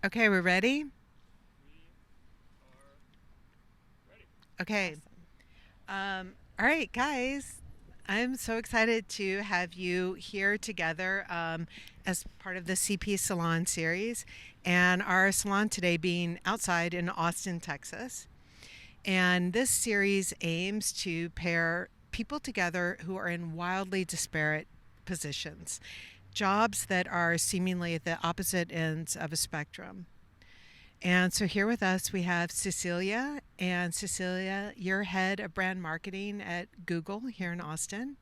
Okay, we're ready? Okay. Awesome. All right, guys. I'm so excited to have you here together as part of the CP Salon series, and our salon today being outside in Austin, Texas. And this series aims to pair people together who are in wildly disparate positions, jobs that are seemingly at the opposite ends of a spectrum. And so here with us, we have Cecelia. And Cecelia, you're head of brand marketing at Google here in Austin.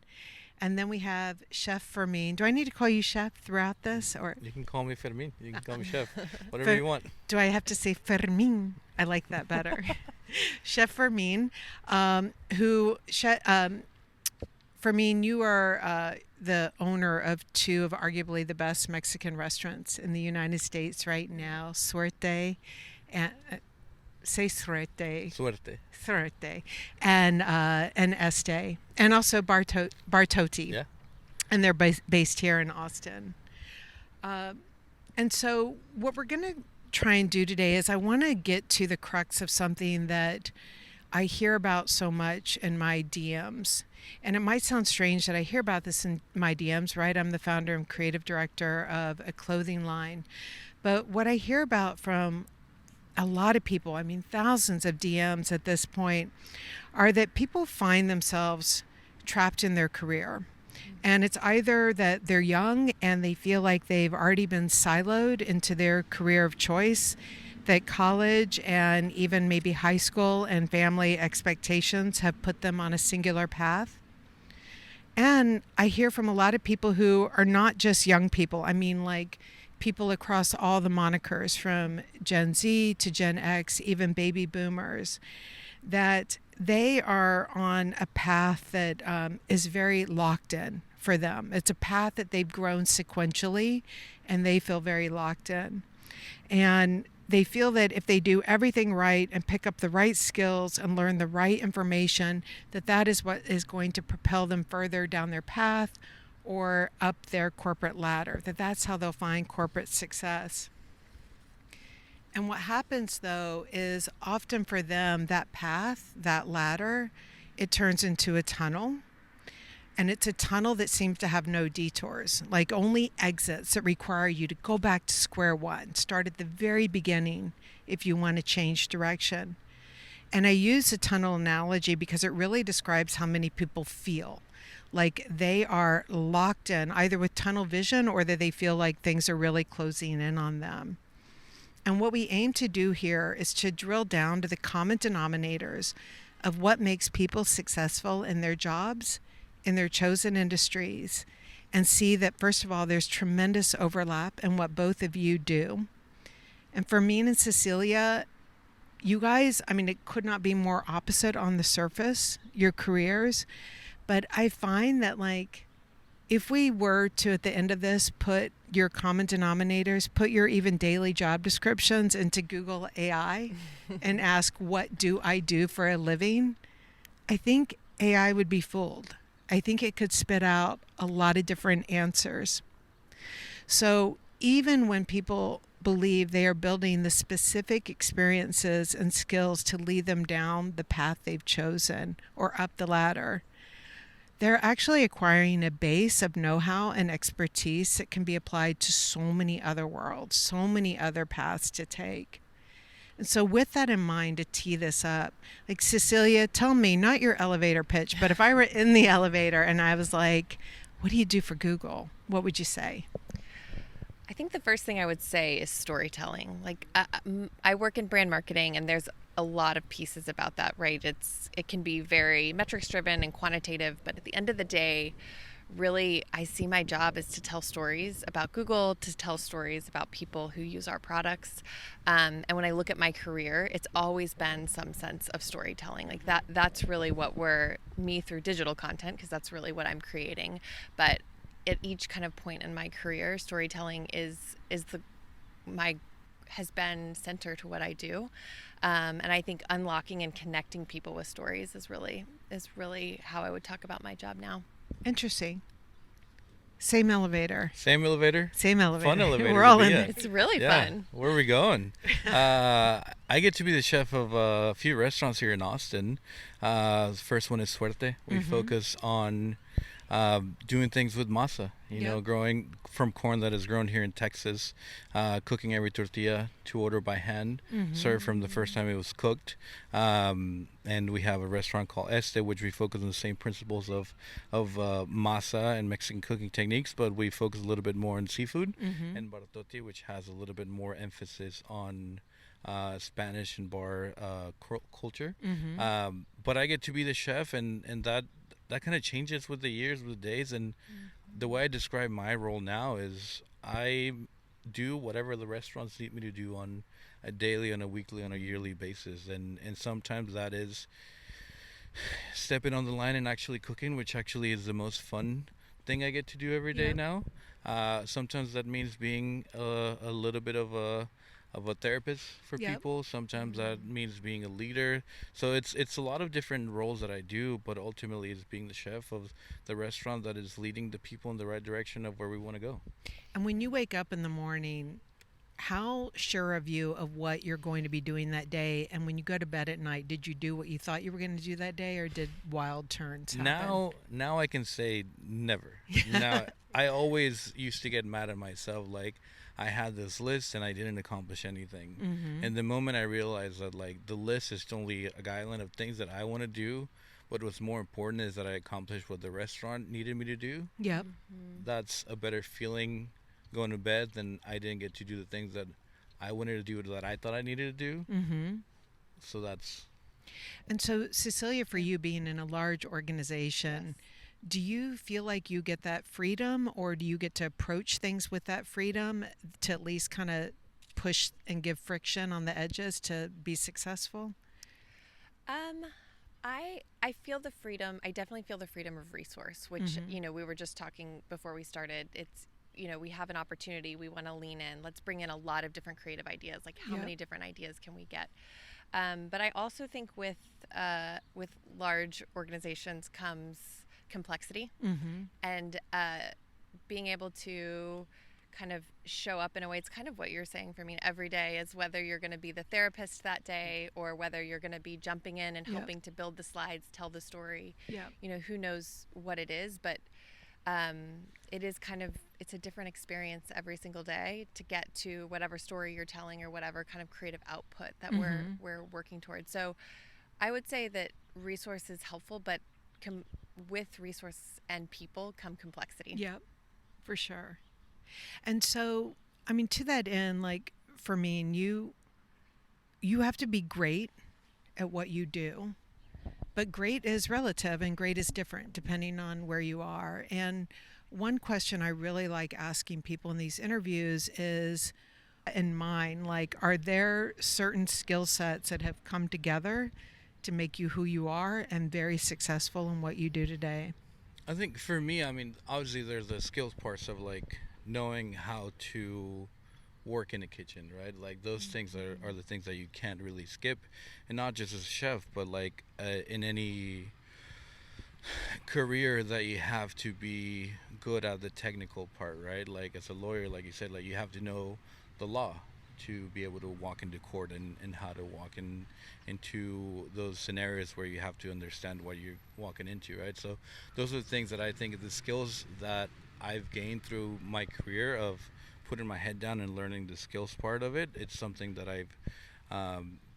And then we have Chef Fermin. Do I need to call you chef throughout this? Or You can call me Fermin. You can call me Chef. Whatever Fer- you want. do I have to say Fermin? I like that better. Chef Fermin, Fermin, you are the owner of two of arguably the best Mexican restaurants in the United States right now, Suerte and say Suerte, Suerte. Suerte, and Este, and also Bartoti, Yeah. and they're based here in Austin. Uh, and so, what we're going to try and do today is I want to get to the crux of something that I hear about so much in my DMs. And it might sound strange that I hear about this in my DMs, right? I'm the founder and creative director of a clothing line. But what I hear about from a lot of people, I mean, thousands of DMs at this point, are that people find themselves trapped in their career. And it's either that they're young and they feel like they've already been siloed into their career of choice, that college and even maybe high school and family expectations have put them on a singular path. And I hear from a lot of people who are not just young people. I mean, like people across all the monikers from Gen Z to Gen X, even baby boomers, that they are on a path that is very locked in for them. It's a path that they've grown sequentially and they feel very locked in. And they feel that if they do everything right and pick up the right skills and learn the right information, that that is what is going to propel them further down their path or up their corporate ladder, that that's how they'll find corporate success. And what happens though is often for them, that path, that ladder, it turns into a tunnel. And it's a tunnel that seems to have no detours, like only exits that require you to go back to square one, start at the very beginning if you want to change direction. And I use the tunnel analogy because it really describes how many people feel like they are locked in either with tunnel vision or that they feel like things are really closing in on them. And what we aim to do here is to drill down to the common denominators of what makes people successful in their jobs, in their chosen industries, and see that, first of all, there's tremendous overlap in what both of you do. And for me and Cecelia, you guys, I mean, it could not be more opposite on the surface, your careers. But I find that, like, if we were to, at the end of this, put your common denominators, put your even daily job descriptions into Google AI and ask, what do I do for a living? I think AI would be fooled. I think it could spit out a lot of different answers. So even when people believe they are building the specific experiences and skills to lead them down the path they've chosen or up the ladder, they're actually acquiring a base of know how and expertise that can be applied to so many other worlds, so many other paths to take. And so, with that in mind, to tee this up, like Cecelia, tell me, not your elevator pitch, but if I were in the elevator and I was like, what do you do for Google? What would you say? I think the first thing I would say is storytelling. I work in brand marketing, and there's a lot of pieces about that, right? It can be very metrics driven and quantitative, but at the end of the day, really, I see my job is to tell stories about Google, to tell stories about people who use our products. And when I look at my career, it's always been some sense of storytelling. Like that's really what we're me through digital content, because that's really what I'm creating. But at each kind of point in my career, storytelling is the my has been center to what I do. And I think unlocking and connecting people with stories is really how I would talk about my job now. Interesting. Same elevator. Same elevator? Same elevator. Fun elevator. We're all to in be it. at. It's really Yeah. fun. Where are we going? I get to be the chef of a few restaurants here in Austin. The first one is Suerte. We focus on doing things with masa, growing from corn that is grown here in Texas, cooking every tortilla to order by hand, served from the first time it was cooked. And we have a restaurant called Este, which we focus on the same principles of masa and Mexican cooking techniques, but we focus a little bit more on seafood. And Bartoti, which has a little bit more emphasis on Spanish and bar culture. But I get to be the chef, and that kind of changes with the years, with the days. And the way I describe my role now is I do whatever the restaurants need me to do on a daily, on a weekly, on a yearly basis. And sometimes that is stepping on the line and actually cooking, which actually is the most fun thing I get to do every day now. Sometimes that means being a little bit of a therapist for people. Sometimes that means being a leader. So it's a lot of different roles that I do, but ultimately it's being the chef of the restaurant that is leading the people in the right direction of where we want to go. And when you wake up in the morning, how sure of you of what you're going to be doing that day? And when you go to bed at night, did you do what you thought you were going to do that day, or did wild turns happen? Now I can say never. Now I always used to get mad at myself, like I had this list and I didn't accomplish anything. And the moment I realized that like the list is only a guideline of things that I want to do, but what's more important is that I accomplished what the restaurant needed me to do. Yep. That's a better feeling going to bed than I didn't get to do the things that I wanted to do that I thought I needed to do. So that's. And so, Cecelia, for you being in a large organization, do you feel like you get that freedom, or do you get to approach things with that freedom to at least kind of push and give friction on the edges to be successful? I feel the freedom. I definitely feel the freedom of resource, which we were just talking before we started. It's we have an opportunity. We want to lean in. Let's bring in a lot of different creative ideas. Like how many different ideas can we get? But I also think with large organizations comes complexity, and being able to kind of show up in a way. It's kind of what you're saying for me. Every day is whether you're going to be the therapist that day or whether you're going to be jumping in and helping to build the slides, tell the story. Who knows what it is, but it is it's a different experience every single day to get to whatever story you're telling or whatever kind of creative output that we're working towards. So I would say that resource is helpful, but with resource and people come complexity. Yep, for sure. And so, I mean, to that end, like Fermin, you have to be great at what you do. But great is relative and great is different depending on where you are. And one question I really like asking people in these interviews is, in mine, like, are there certain skill sets that have come together to make you who you are and very successful in what you do today? I think for me, I mean, obviously there's the skills parts of like knowing how to work in a kitchen, right? Like those things are the things that you can't really skip, and not just as a chef, but like in any career that you have to be good at the technical part, right? Like as a lawyer, like you said, like you have to know the law to be able to walk into court and how to walk into those scenarios where you have to understand what you're walking into, right? So those are the things that I think are the skills that I've gained through my career of putting my head down and learning the skills part of it. It's something that I've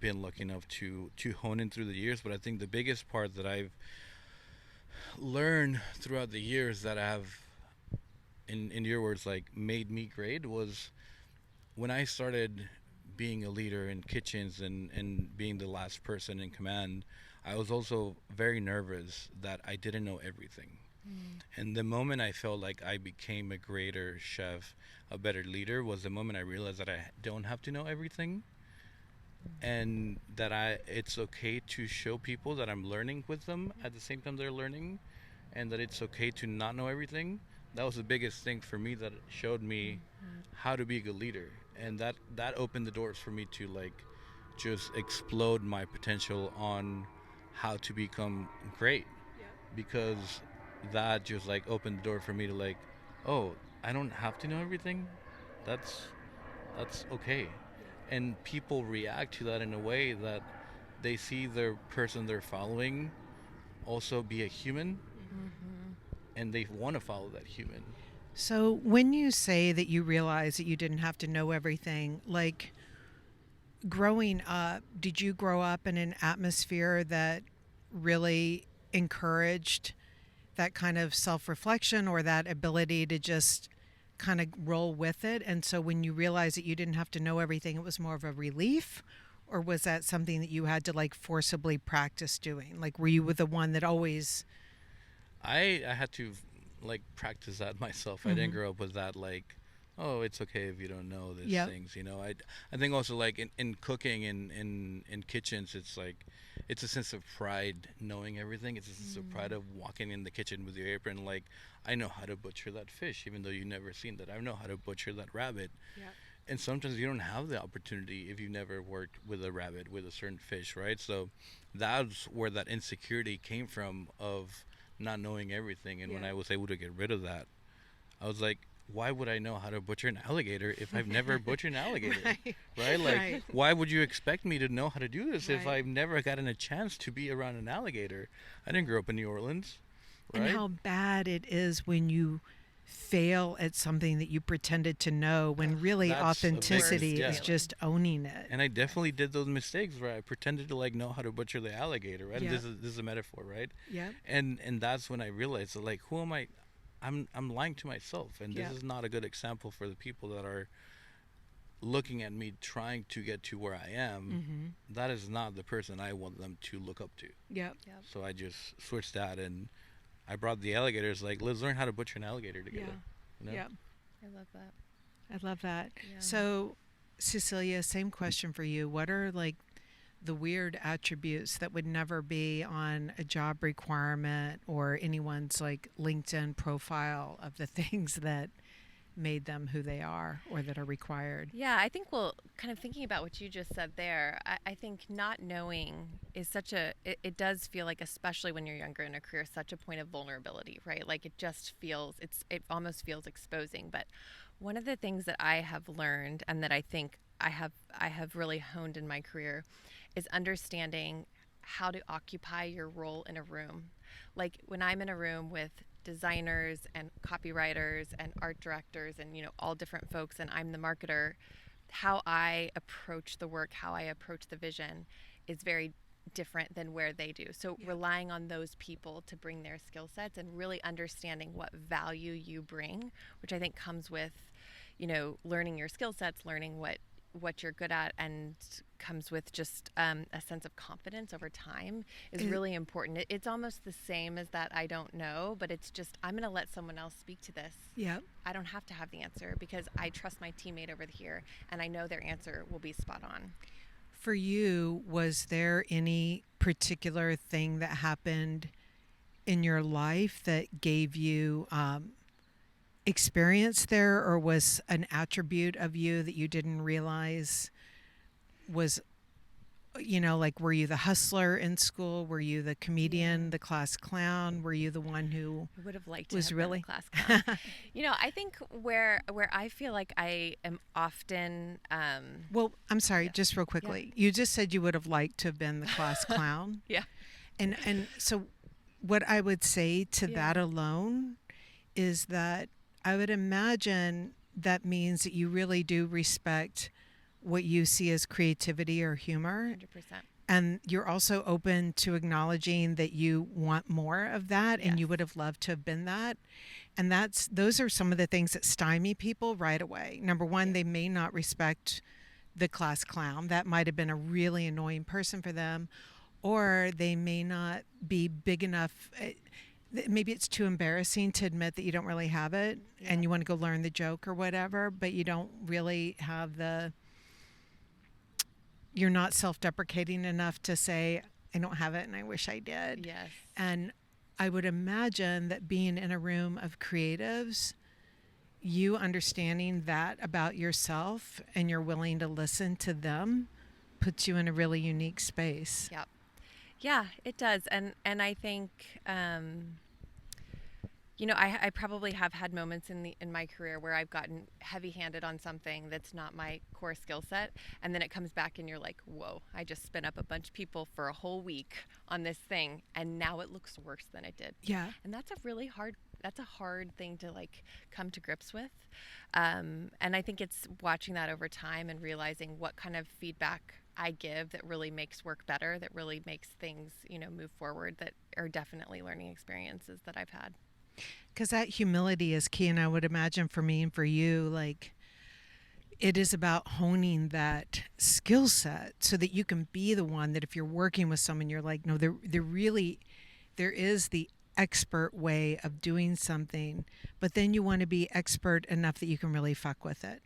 been lucky enough to hone in through the years. But I think the biggest part that I've learned throughout the years that have, in your words, like made me great was when I started being a leader in kitchens and being the last person in command. I was also very nervous that I didn't know everything. And the moment I felt like I became a greater chef, a better leader, was the moment I realized that I don't have to know everything, and that it's okay to show people that I'm learning with them at the same time they're learning, and that it's okay to not know everything. That was the biggest thing for me that showed me how to be a good leader, and that opened the doors for me to like just explode my potential on how to become great, because that just like opened the door for me to like oh, I don't have to know everything. That's that's okay. And people react to that in a way that they see their person they're following also be a human, Mm-hmm. and they want to follow that human. So when you say that you realize that you didn't have to know everything, like growing up, did you grow up in an atmosphere that really encouraged that kind of self reflection or that ability to just kind of roll with it? And so when you realized that you didn't have to know everything, it was more of a relief? Or was that something that you had to like forcibly practice doing? Like, were you the one that always. I had to like practice that myself. I didn't Mhm. grow up with that like, oh, it's okay if you don't know these Yep. things. I think also like in cooking in kitchens, it's like it's a sense of pride knowing everything. It's a sense of pride of walking in the kitchen with your apron like I know how to butcher that fish even though you've never seen that. I know how to butcher that rabbit. Yep. And sometimes you don't have the opportunity if you've never worked with a rabbit with a certain fish, right? So that's where that insecurity came from of not knowing everything. And when Yeah. I was able to get rid of that, I was like, why would I know how to butcher an alligator if I've never butchered an alligator? Right. Right? Like, Right. why would you expect me to know how to do this if Right. I've never gotten a chance to be around an alligator? I didn't grow up in New Orleans, And right? how bad it is when you fail at something that you pretended to know when really That's a big, Worst authenticity is yeah. feeling. just owning it. And I definitely did those mistakes where I pretended to like know how to butcher the alligator, right? And Yeah. this is a metaphor, right? Yep. And that's when I realized that like who am I? I'm lying to myself, and this Yep. is not a good example for the people that are looking at me trying to get to where I am. Mm-hmm. That is not the person I want them to look up to. Yep. Yep. So I just switched that, and I brought the alligators. Like, let's learn how to butcher an alligator Yeah. together. You know? Yep. I love that. I love that. Yeah. So, Cecelia, same question for you. What are like the weird attributes that would never be on a job requirement or anyone's like LinkedIn profile of the things that made them who they are or that are required? Yeah, I think, well, kind of thinking about what you just said there, I think not knowing is such it does feel like, especially when you're younger in a career, such a point of vulnerability, right? Like it just feels, it almost feels exposing. But one of the things that I have learned and that I think I have really honed in my career is understanding how to occupy your role in a room. Like when I'm in a room with designers and copywriters and art directors and all different folks, and I'm the marketer, how I approach the work, how I approach the vision is very different than where they do. So relying on those people to bring their skill sets and really understanding what value you bring, which I think comes with learning your skill sets, learning what you're good at, and comes with just a sense of confidence over time is really important. It's almost the same as that I don't know, but it's just I'm going to let someone else speak to this. Yep. I don't have to have the answer because I trust my teammate over here and I know their answer will be spot on. For you, was there any particular thing that happened in your life that gave you experience there, or was an attribute of you that you didn't realize was, like, were you the hustler in school? Were you the comedian, the class clown? Were you the one who I would have liked to was have really been a class clown. I think where I feel like I am often Well, I'm sorry, yeah. just real quickly. You just said you would have liked to have been the class clown. Yeah. And so what I would say to that alone is that I would imagine that means that you really do respect what you see as creativity or humor. 100%. And you're also open to acknowledging that you want more of that and you Yes. would have loved to have been that. And those are some of the things that stymie people right away. Number one, they may not respect the class clown. That might have been a really annoying person for them. Or they may not be big enough. Maybe it's too embarrassing to admit that you don't really have it and you want to go learn the joke or whatever, but you don't really have you're not self-deprecating enough to say, I don't have it and I wish I did. Yes. And I would imagine that being in a room of creatives, you understanding that about yourself and you're willing to listen to them puts you in a really unique space. Yep. Yeah, it does. And I think, I probably have had moments in my career where I've gotten heavy-handed on something that's not my core skill set, and then it comes back and you're like, whoa, I just spent up a bunch of people for a whole week on this thing, and now it looks worse than it did. Yeah. And that's a hard thing to like come to grips with. And I think it's watching that over time and realizing what kind of feedback I give that really makes work better, that really makes things, move forward, that are definitely learning experiences that I've had. Because that humility is key. And I would imagine for me and for you, like, it is about honing that skill set so that you can be the one that if you're working with someone, you're like, no, there is the expert way of doing something, but then you want to be expert enough that you can really fuck with it.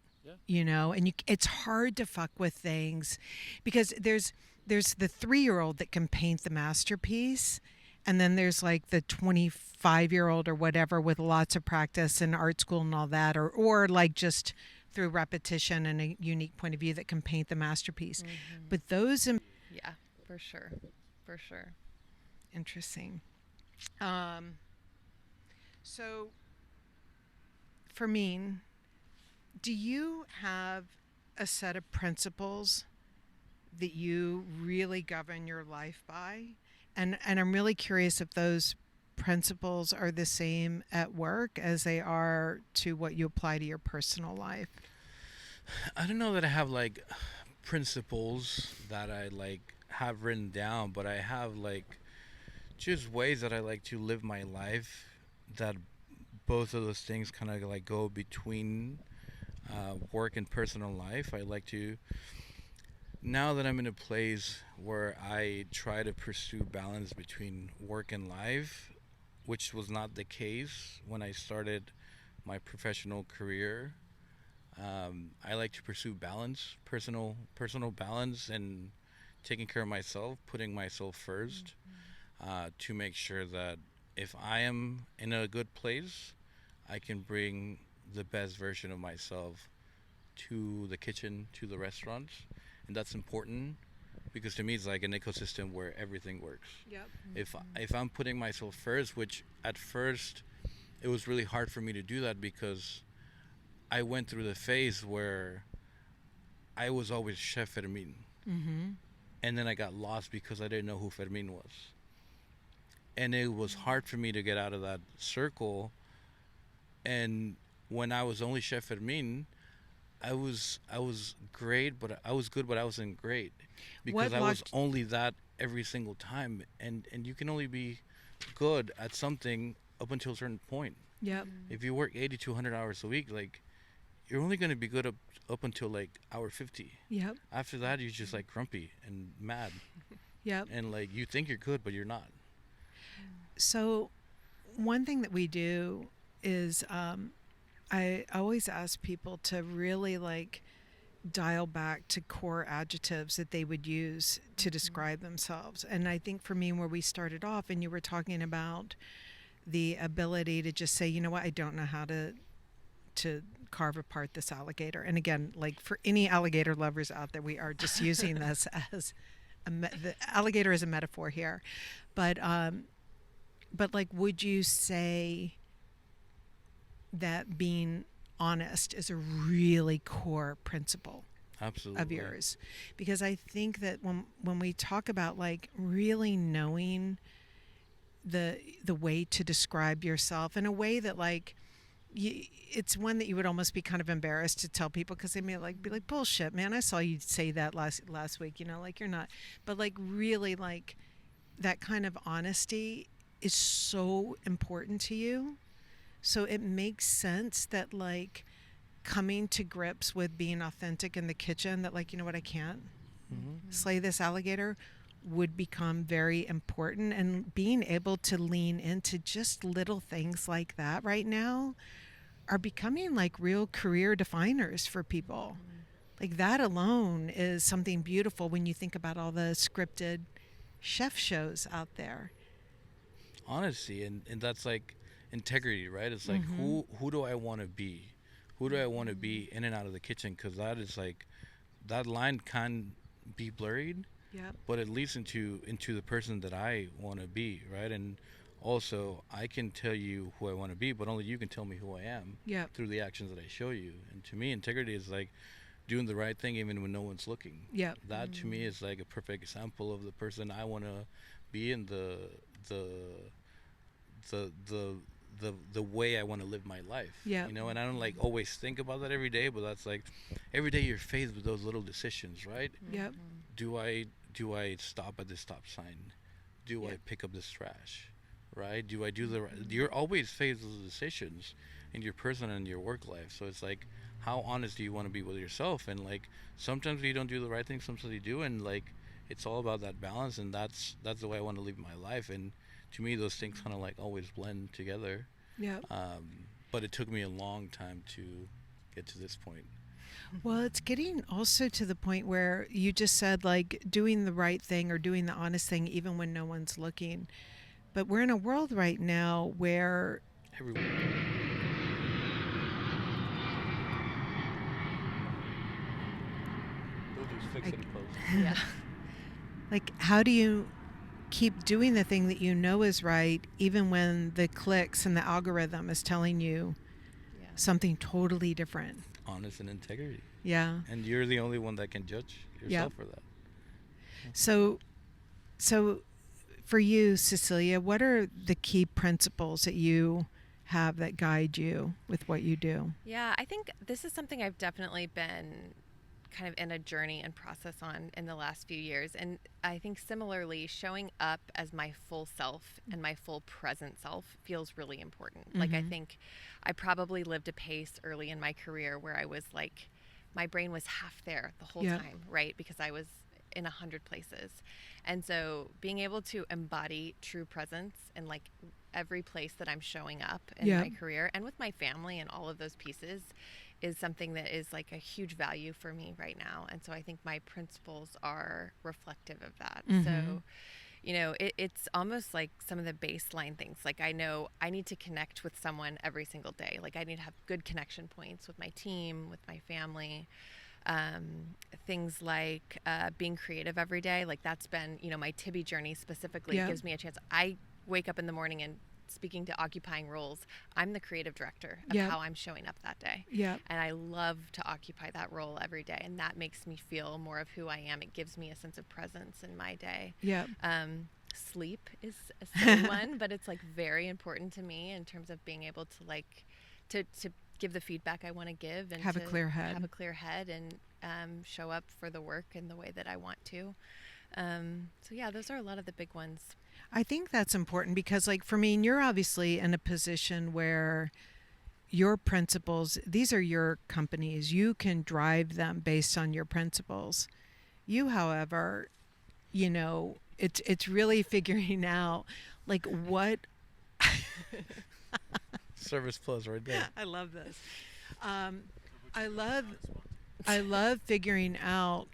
Yeah. And it's hard to fuck with things because there's the 3-year-old that can paint the masterpiece, and then there's like the 25-year-old or whatever with lots of practice and art school and all that, or like just through repetition and a unique point of view that can paint the masterpiece. Mm-hmm. But those Yeah, for sure. For sure. interesting. So Fermin, do you have a set of principles that you really govern your life by? And I'm really curious if those principles are the same at work as they are to what you apply to your personal life. I don't know that I have like principles that I like have written down, but I have like just ways that I like to live my life that both of those things kind of like go between work and personal life. I like to, now that I'm in a place where I try to pursue balance between work and life, which was not the case when I started my professional career. I like to pursue balance, personal balance, and taking care of myself, putting myself first, to make sure that if I am in a good place, I can bring the best version of myself to the kitchen, to the restaurants, and that's important because to me it's like an ecosystem where everything works. Yep. If I'm putting myself first, which at first it was really hard for me to do that because I went through the phase where I was always Chef Fermin. Mm-hmm. And then I got lost because I didn't know who Fermin was. And it was hard for me to get out of that circle. And when I was only Chef Fermin, I was great, but I was good, but I wasn't great because I was only that every single time. And you can only be good at something up until a certain point. Yep. If you work 80 to 100 hours a week, like, you're only going to be good up until like hour 50. Yep. After that, you're just like grumpy and mad. Yep. And like you think you're good, but you're not. So one thing that we do is I always ask people to really like dial back to core adjectives that they would use to describe themselves. And I think for me, where we started off and you were talking about the ability to just say, you know what, I don't know how to carve apart this alligator. And again, like for any alligator lovers out there, we are just using this as the alligator is a metaphor here. But like, would you say that being honest is a really core principle Absolutely. of yours? Because I think that when we talk about like really knowing the way to describe yourself in a way that like it's one that you would almost be kind of embarrassed to tell people because they may like be like, bullshit, man, I saw you say that last week, like you're not. But like really like that kind of honesty is so important to you. So it makes sense that like coming to grips with being authentic in the kitchen, that like, you know what, I can't slay this alligator, would become very important. And being able to lean into just little things like that right now are becoming like real career definers for people. Like that alone is something beautiful when you think about all the scripted chef shows out there. Honesty, and that's like integrity, right? It's like who do I want to be? Who do I want to be in and out of the kitchen? Because that is like, that line can be blurred. Yep. But it leads into the person that I want to be, right? And also I can tell you who I want to be, but only you can tell me who I am Yeah. through the actions that I show you. And to me, integrity is like doing the right thing even when no one's looking. Yeah. That to me is like a perfect example of the person I want to be, and the the the way I want to live my life. Yeah. You know, and I don't like always think about that every day, but that's like every day you're faced with those little decisions, right? Yeah. Do I stop at this stop sign? Do Yeah. I pick up this trash? Right? Do I do the right? You're always faced with those decisions in your personal and your work life. So it's like, how honest do you want to be with yourself? And like sometimes you don't do the right thing, sometimes you do, and like it's all about that balance. And that's the way I want to live my life. And to me, those things kind of like always blend together. Yeah. But it took me a long time to get to this point. Well, it's getting also to the point where you just said like doing the right thing or doing the honest thing even when no one's looking. But we're in a world right now where Everyone. We'll just fix it in post. Yeah. like how do you keep doing the thing that you know is right even when the clicks and the algorithm is telling you Yeah. something totally different? Honest and integrity. Yeah. And you're the only one that can judge yourself for that. So for you, Cecelia, what are the key principles that you have that guide you with what you do? Yeah, I think this is something I've definitely been kind of in a journey and process on in the last few years. And I think similarly, showing up as my full self and my full present self feels really important. Like, I think I probably lived a pace early in my career where I was like, my brain was half there the whole time, right? Because I was in 100 places. And so being able to embody true presence in like every place that I'm showing up in my career and with my family and all of those pieces is something that is like a huge value for me right now. And so I think my principles are reflective of that. So, you know, it's almost like some of the baseline things. Like I know I need to connect with someone every single day. Like I need to have good connection points with my team, with my family. Things like being creative every day. Like that's been, you know, my Tibby journey specifically gives me a chance. I wake up in the morning and speaking to occupying roles, I'm the creative director of how I'm showing up that day. Yeah. And I love to occupy that role every day. And that makes me feel more of who I am. It gives me a sense of presence in my day. Yeah. Sleep is a silly one, but it's like very important to me in terms of being able to like to give the feedback I want to give and have a clear head and show up for the work in the way that I want to. So yeah, those are a lot of the big ones. I think that's important because like for me, you're obviously in a position where your principles, these are your companies. You can drive them based on your principles. You, however, you know, it's really figuring out like what Service plus right there. I love this. I love figuring out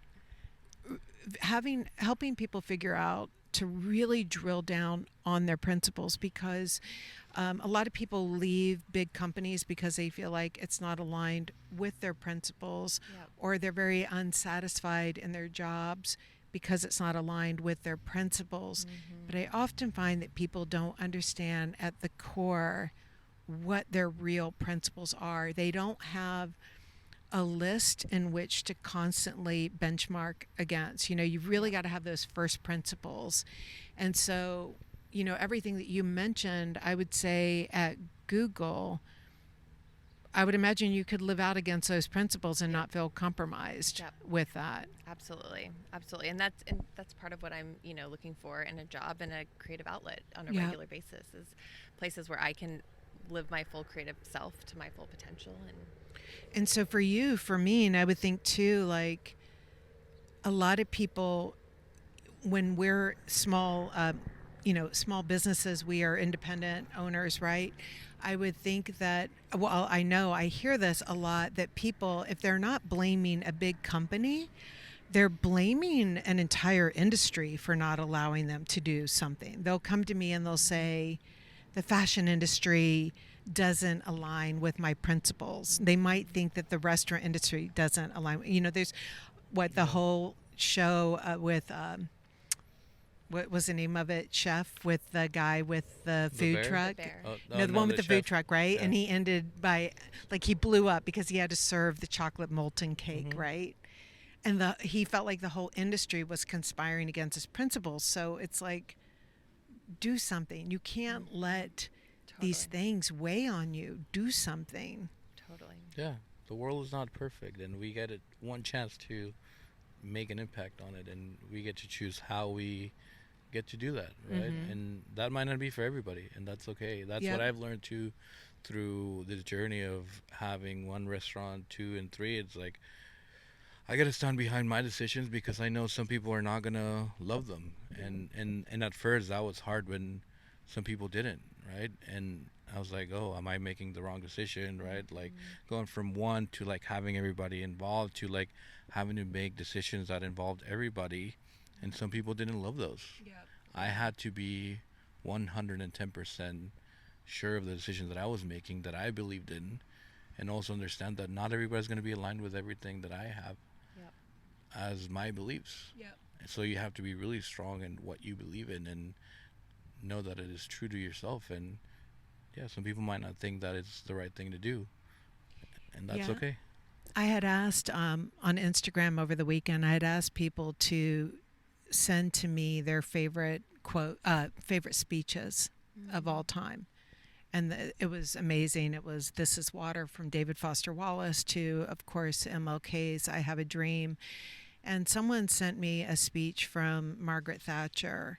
helping people figure out to really drill down on their principles because a lot of people leave big companies because they feel like it's not aligned with their principles or they're very unsatisfied in their jobs because it's not aligned with their principles. But I often find that people don't understand at the core what their real principles are. They don't have a list in which to constantly benchmark against. You know, you've really got to have those first principles. And so, you know, everything that you mentioned, I would say at Google, I would imagine you could live out against those principles and not feel compromised with that. Absolutely. And that's part of what I'm, you know, looking for in a job and a creative outlet on a regular basis is places where I can live my full creative self to my full potential. And so for you, for me, and I would think too, like a lot of people, when we're small, small businesses, we are independent owners, right? I would think that, well, I hear this a lot, that people, if they're not blaming a big company, they're blaming an entire industry for not allowing them to do something. They'll come to me and they'll say, the fashion industry doesn't align with my principles. They might think that the restaurant industry doesn't align. You know, there's the whole show with what was the name of it? Chef with the guy with the The food bear? truck. The bear. Oh, No, the one with the food chef. truck, right? Yeah. And he ended by, like, he blew up because he had to serve the chocolate molten cake, Mhm. right? And he felt like the whole industry was conspiring against his principles. So it's like, do something. You can't let these Totally. things weigh on you. Do something. Totally. Yeah, the world is not perfect, and we get it one chance to make an impact on it, and we get to choose how we get to do that, right? Mm-hmm. And that might not be for everybody, and that's okay. That's what Yep. I've learned too through this journey of having one restaurant, two, and three. It's like I gotta stand behind my decisions because I know some people are not gonna love them, and at first that was hard when some people didn't, right? And I was like, oh, am I making the wrong decision, right? Like going from one to like having everybody involved to like having to make decisions that involved everybody, and some people didn't love those. Yep. I had to be 110% sure of the decisions that I was making that I believed in, and also understand that not everybody's going to be aligned with everything that I have Yep. as my beliefs. Yep. So you have to be really strong in what you believe in and know that it is true to yourself. And yeah, some people might not think that it's the right thing to do, and that's Yeah. okay. I had asked on Instagram over the weekend, I had asked people to send to me their favorite favorite speeches of all time. And it was amazing. It was This Is Water from David Foster Wallace to, of course, MLK's I Have a Dream. And someone sent me a speech from Margaret Thatcher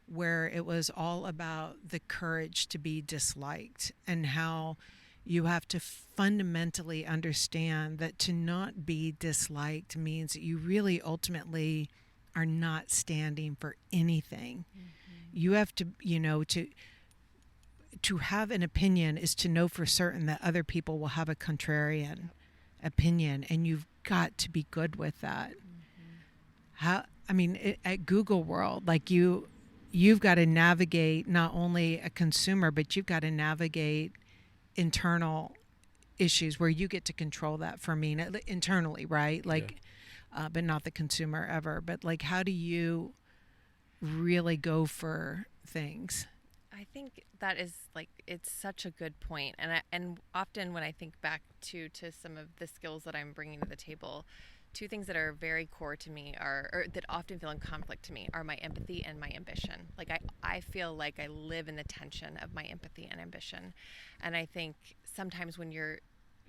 where it was all about the courage to be disliked and how you have to fundamentally understand that to not be disliked means that you really ultimately are not standing for anything. You have to, to have an opinion is to know for certain that other people will have a contrarian opinion, and you've got to be good with that. How, I mean, at Google World, like you've got to navigate not only a consumer, but you've got to navigate internal issues where you get to control that for me internally, right? Like, but not the consumer ever. But like, how do you really go for things? I think that is like it's such a good point, and often when I think back to some of the skills that I'm bringing to the table, two things that are very core to me are, or that often feel in conflict to me, are my empathy and my ambition. Like I feel like I live in the tension of my empathy and ambition, and I think sometimes when you're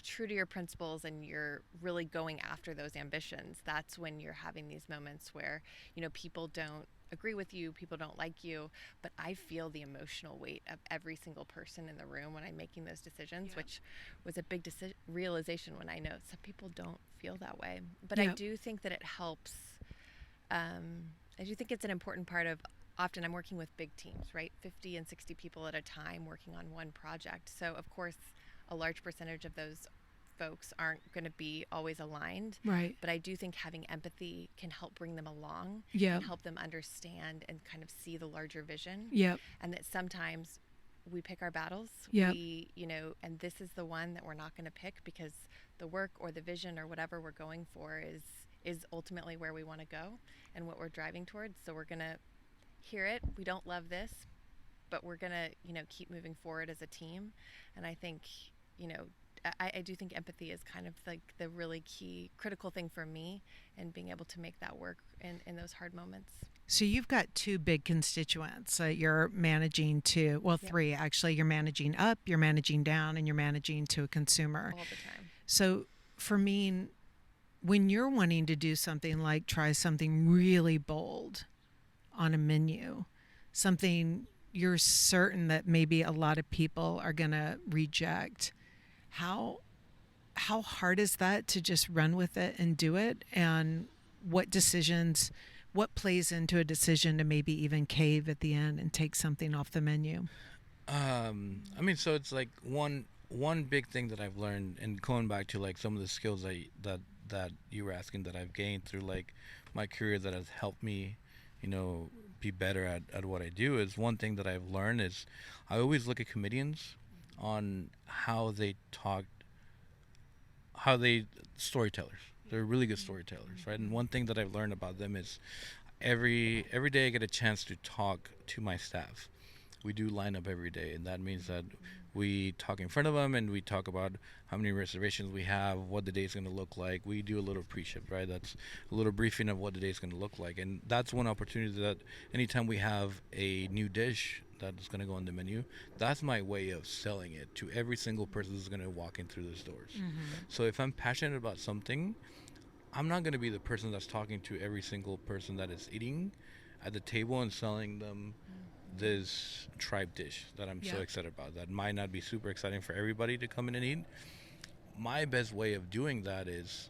true to your principles and you're really going after those ambitions, that's when you're having these moments where, people don't agree with you, people don't like you, but I feel the emotional weight of every single person in the room when I'm making those decisions, which was a big realization when I know some people don't feel that way. But I do think that it helps. I do think it's an important part of, often I'm working with big teams, right? 50 and 60 people at a time working on one project. So of course, a large percentage of those folks aren't going to be always aligned. Right. But I do think having empathy can help bring them along and help them understand and kind of see the larger vision. Yep. And that sometimes we pick our battles. Yep. And this is the one that we're not going to pick because the work or the vision or whatever we're going for is ultimately where we want to go and what we're driving towards. So we're going to hear it. We don't love this, but we're going to, keep moving forward as a team. And I think, I do think empathy is kind of like the really key critical thing for me and being able to make that work in those hard moments. So you've got two big constituents. You're managing to, well, three actually. You're managing up, you're managing down, and you're managing to a consumer. All the time. So for me, when you're wanting to do something like try something really bold on a menu, something you're certain that maybe a lot of people are going to reject, how hard is that to just run with it and do it? And what plays into a decision to maybe even cave at the end and take something off the menu? So it's like one big thing that I've learned, and going back to like some of the skills that you were asking that I've gained through like my career that has helped me, be better at what I do, is one thing that I've learned is I always look at comedians on how they storytellers. They're really good storytellers, right? And one thing that I've learned about them is every day I get a chance to talk to my staff. We do line up every day, and that means that we talk in front of them and we talk about how many reservations we have, what the day's going to look like. We do a little pre-shift, right? That's a little briefing of what the day's going to look like, and that's one opportunity that anytime we have a new dish that is going to go on the menu, that's my way of selling it to every single person who's going to walk in through those doors. So if I'm passionate about something, I'm not going to be the person that's talking to every single person that is eating at the table and selling them this tribe dish that I'm so excited about. That might not be super exciting for everybody to come in and eat. My best way of doing that is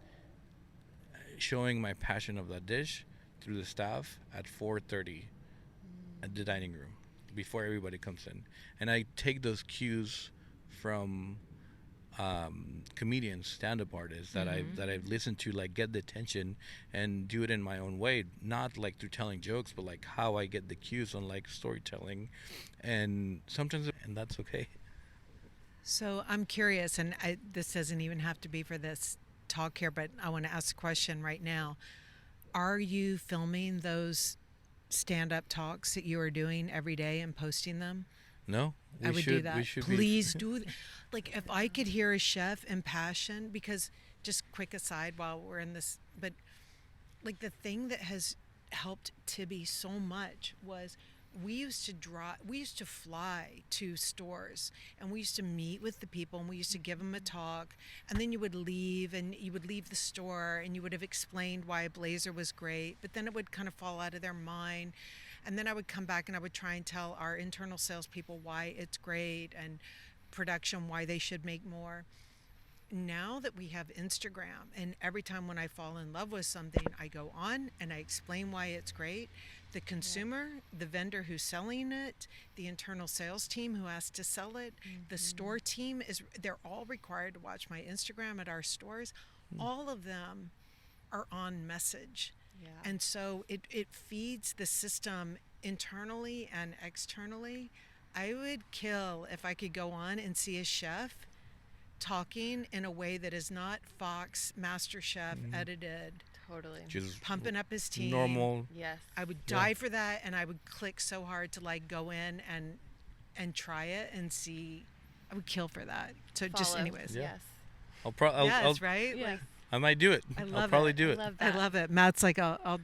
showing my passion of that dish through the staff at 4:30 at the dining room before everybody comes in, and I take those cues from comedians, stand-up artists that I've listened to, like get the attention and do it in my own way, not like through telling jokes, but like how I get the cues on like storytelling, and sometimes, and that's okay. So I'm curious, and this doesn't even have to be for this talk here, but I want to ask a question right now. Are you filming those stand-up talks that you are doing every day and posting them? No, I would do that. Please do. Like, if I could hear a chef in passion, because just quick aside while we're in this, but like the thing that has helped Tibby so much was we used to fly to stores, and we used to meet with the people, and we used to give them a talk, and then you would leave the store, and you would have explained why a blazer was great, but then it would kind of fall out of their mind. And then I would come back and I would try and tell our internal salespeople why it's great, and production why they should make more. Now that we have Instagram, and every time when I fall in love with something, I go on and I explain why it's great. The consumer, the vendor who's selling it, the internal sales team who has to sell it, the store team, they're all required to watch my Instagram at our stores. All of them are on message. Yeah. And so it feeds the system internally and externally. I would kill if I could go on and see a chef talking in a way that is not Fox MasterChef edited, Totally. Just pumping up his team. normal. Yes. I would die for that, and I would click so hard to like go in and try it and see. I would kill for that. So just Follow. anyways. Yeah. Yes. Yes, right? Yeah. Like, I might do it. I I'll love probably it. do I it. love I that. love it. Matt's like, I'll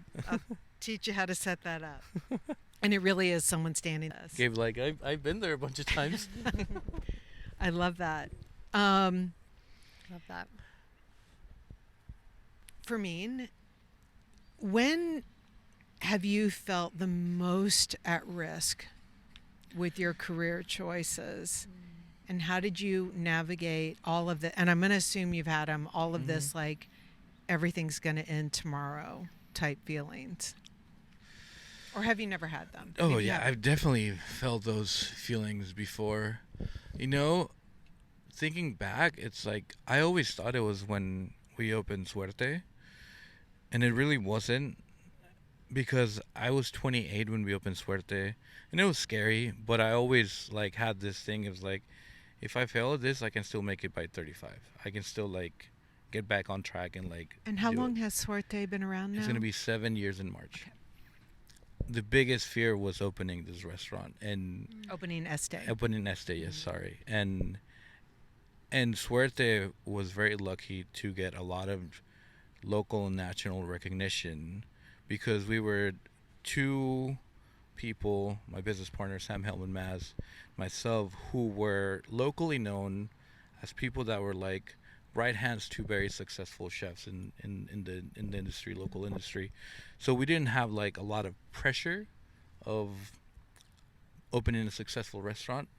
teach you how to set that up. And it really is someone standing us. Gabe, like I've been there a bunch of times. I love that. Love that. Fermin, when have you felt the most at risk with your career choices? And how did you navigate all of the, and I'm going to assume you've had them, all of this, like, everything's going to end tomorrow type feelings? Or have you never had them? Oh, Maybe you yeah, haven't. I've definitely felt those feelings before. You know, thinking back, it's like I always thought it was when we opened Suerte, and it really wasn't, because I was 28 when we opened Suerte, and it was scary, but I always like had this thing. It was like, if I fail at this, I can still make it by 35. I can still like get back on track and like. And how do long it. has Suerte been around now? It's gonna be 7 years in March. The biggest fear was opening this restaurant and Opening Este. opening Este. Yes, sorry, and Suerte was very lucky to get a lot of local and national recognition, because we were two people, my business partner Sam Helman Maz, myself, who were locally known as people that were like right hands to very successful chefs in the industry, local industry. So we didn't have like a lot of pressure of opening a successful restaurant.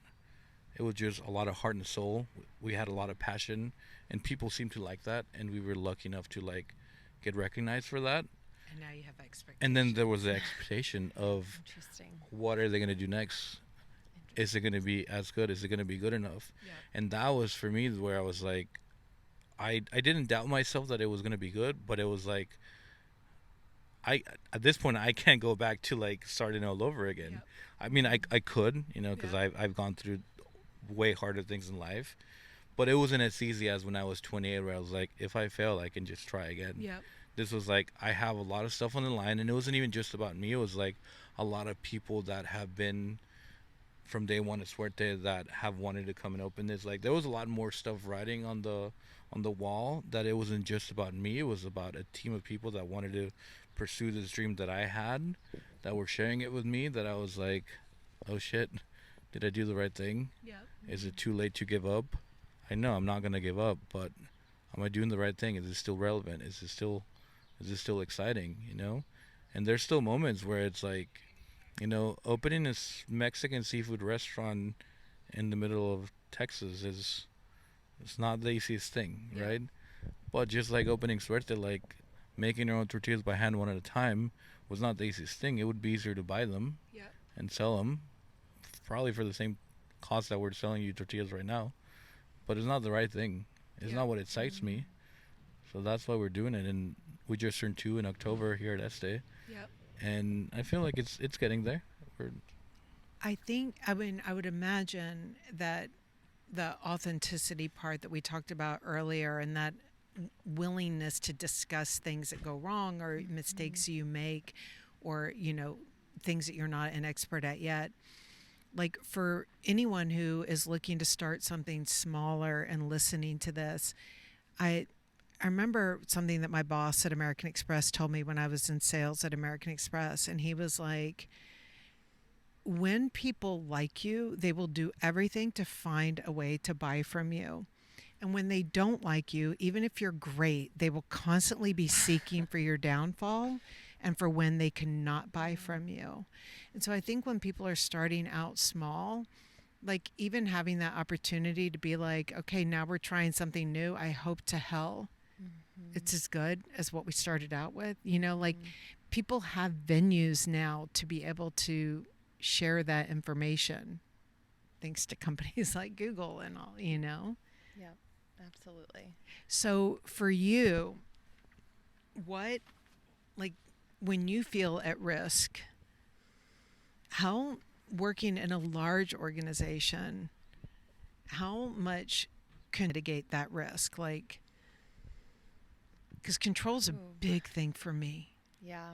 It was just a lot of heart and soul. We had a lot of passion, and people seemed to like that, and we were lucky enough to like get recognized for that. And now you have expectations. And then there was the expectation of Interesting. what are they going to do next? Is it going to be as good? Is it going to be good enough? Yeah. And that was for me where I was like, I didn't doubt myself that it was going to be good, but it was like, at this point I can't go back to like starting all over again. Yep. I mean, I could, you know, because Yep. I've gone through way harder things in life, but it wasn't as easy as when I was 28, where I was like, if I fail, I can just try again. Yep. This was like, I have a lot of stuff on the line, and it wasn't even just about me. It was like a lot of people that have been from day one at Suerte that have wanted to come and open this. Like, there was a lot more stuff writing on the wall, that it wasn't just about me. It was about a team of people that wanted to pursue this dream that I had, that were sharing it with me. That I was like, oh shit, did I do the right thing? Yep. Is it too late to give up? I know I'm not gonna give up, but am I doing the right thing? Is it still relevant? Is it still exciting? You know, and there's still moments where it's like, you know, opening this Mexican seafood restaurant in the middle of Texas is, it's not the easiest thing, Yeah. right? But just like opening Suerte, like making your own tortillas by hand one at a time was not the easiest thing. It would be easier to buy them Yep. and sell them, probably for the same cost that we're selling you tortillas right now. But it's not the right thing. It's Yeah. not what excites me. So that's why we're doing it. And we just turned 2 in October here at Este. Yep. And I feel like it's getting there. We're, I think, I mean, I would imagine that the authenticity part that we talked about earlier, and that willingness to discuss things that go wrong or mistakes you make, or, you know, things that you're not an expert at yet. Like, for anyone who is looking to start something smaller and listening to this, I I remember something that my boss at American Express told me when I was in sales at American Express, and he was like, when people like you, they will do everything to find a way to buy from you. And when they don't like you, even if you're great, they will constantly be seeking for your downfall and for when they cannot buy from you. And so I think when people are starting out small, like even having that opportunity to be like, okay, now we're trying something new. I hope to hell it's as good as what we started out with. You know, like people have venues now to be able to share that information thanks to companies like Google and all, you know. Yeah, absolutely. So for you, what, like, when you feel at risk, how, working in a large organization, how much can mitigate that risk? Like, because control's a Ooh. big thing for me. Yeah.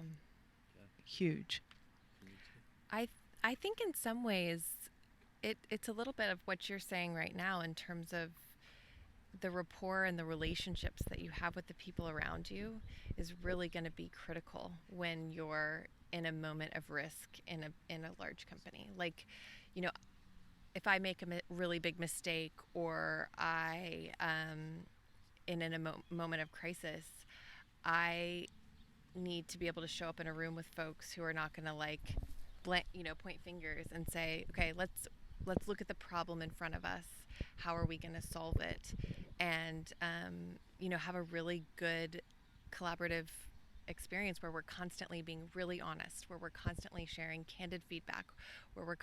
Huge. I think in some ways it's a little bit of what you're saying right now in terms of the rapport and the relationships that you have with the people around you is really going to be critical when you're in a moment of risk in a large company. Like, you know, if I make a really big mistake, or I in a moment of crisis, I need to be able to show up in a room with folks who are not going to like point fingers and say, okay, let's look at the problem in front of us. How are we going to solve it? And have a really good collaborative experience where we're constantly being really honest, where we're constantly sharing candid feedback, where we're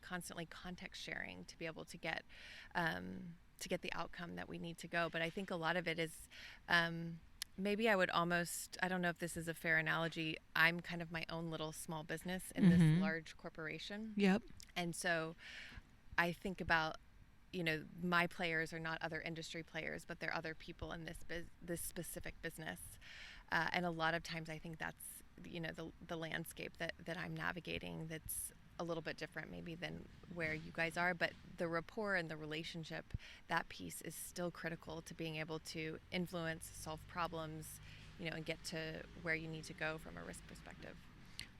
constantly context sharing to be able to get the outcome that we need to go. But I think a lot of it is maybe I would almost, I don't know if this is a fair analogy, I'm kind of my own little small business in this large corporation. Yep. And so I think about, my players are not other industry players, but they're other people in this specific business. And a lot of times I think that's, the landscape that I'm navigating that's a little bit different maybe than where you guys are. But the rapport and the relationship, that piece is still critical to being able to influence, solve problems, and get to where you need to go from a risk perspective.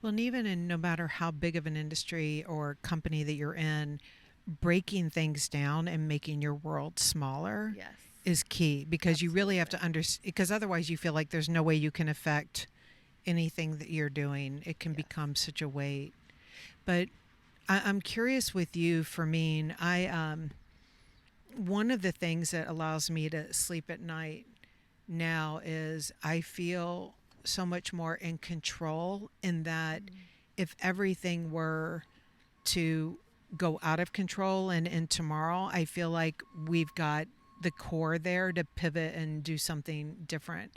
Well, and even in no matter how big of an industry or company that you're in, breaking things down and making your world smaller Yes. is key, because you really have to Absolutely. understand, because otherwise you feel like there's no way you can affect anything that you're doing. It can Yes. become such a weight. But I'm curious with you, Fermin. One of the things that allows me to sleep at night now is I feel so much more in control, in that if everything were to go out of control and in tomorrow, I feel like we've got the core there to pivot and do something different.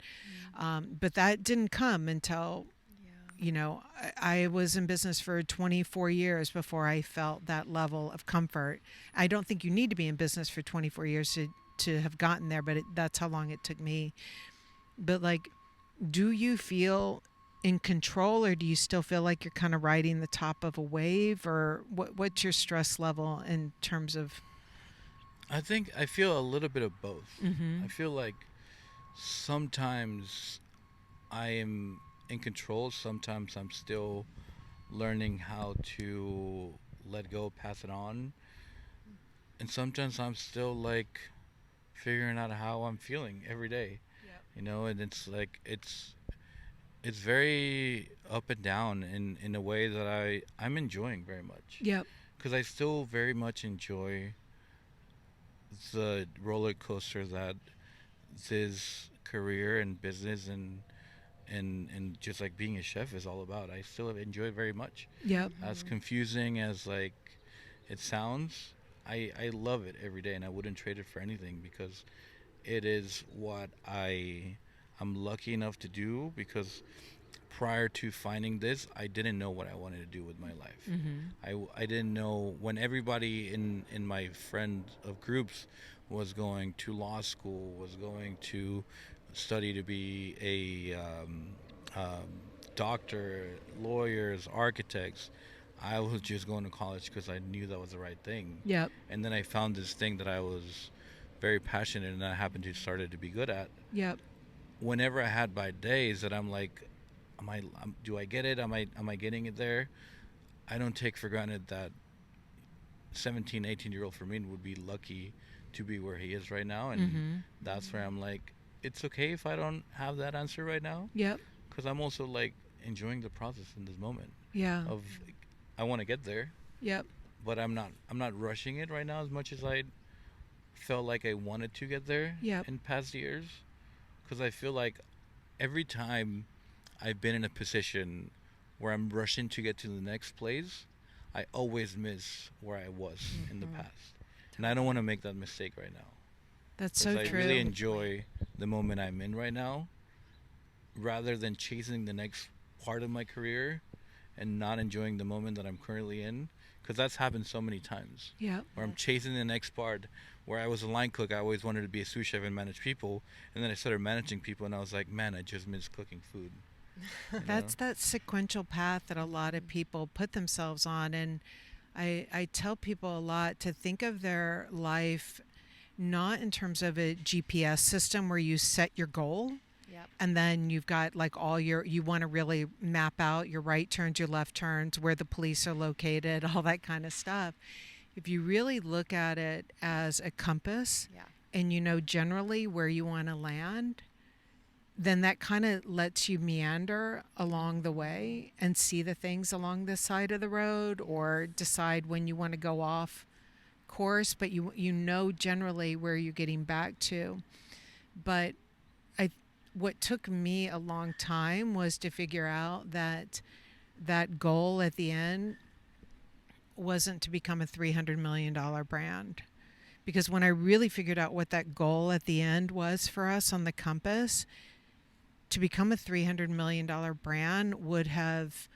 But that didn't come until, I was in business for 24 years before I felt that level of comfort. I don't think you need to be in business for 24 years to have gotten there, but that's how long it took me. But like, do you feel in control, or do you still feel like you're kind of riding the top of a wave, or what's your stress level in terms of? I think I feel a little bit of both. Mm-hmm. I feel like sometimes I am in control, sometimes I'm still learning how to let go, pass it on, and sometimes I'm still like figuring out how I'm feeling every day. Yep. And it's like it's very up and down in a way that I'm enjoying very much, Yep. because I still very much enjoy the roller coaster that this career and business and just like being a chef is all about. I still enjoy it very much. Yep. As confusing as like it sounds, I love it every day, and I wouldn't trade it for anything, because it is what I'm lucky enough to do, because prior to finding this, I didn't know what I wanted to do with my life. Mm-hmm. I didn't know, when everybody in my friend of groups was going to law school, was going to study to be a doctor, lawyers, architects. I was just going to college because I knew that was the right thing. Yep. And then I found this thing that I was very passionate and I happened to started to be good at. Yep. Whenever I had bad days that I'm like, do I get it? Am I getting it there? I don't take for granted that 17, 18-year-old Fermin would be lucky to be where he is right now, and Mm-hmm. that's where I'm like, it's okay if I don't have that answer right now, Yep. because I'm also like enjoying the process in this moment Yeah. of, I want to get there, Yep. but I'm not rushing it right now as much as I felt like I wanted to get there Yep. in past years, because I feel like every time I've been in a position where I'm rushing to get to the next place, I always miss where I was in the past. And I don't want to make that mistake right now. That's Because so I true. really enjoy the moment I'm in right now, rather than chasing the next part of my career and not enjoying the moment that I'm currently in. Because that's happened so many times. Yep. Where I'm chasing the next part. Where I was a line cook, I always wanted to be a sous chef and manage people. And then I started managing people, and I was like, man, I just miss cooking food. That's that sequential path that a lot of people put themselves on. And I tell people a lot to think of their life not in terms of a GPS system where you set your goal Yep. and then you've got like you want to really map out your right turns, your left turns, where the police are located, all that kind of stuff. If you really look at it as a compass, Yeah. and you know generally where you want to land, then that kind of lets you meander along the way and see the things along the side of the road, or decide when you want to go off course, but you know generally where you're getting back to. But what took me a long time was to figure out that that goal at the end wasn't to become a $300 million brand. Because when I really figured out what that goal at the end was for us on the compass, to become a $300 million brand would have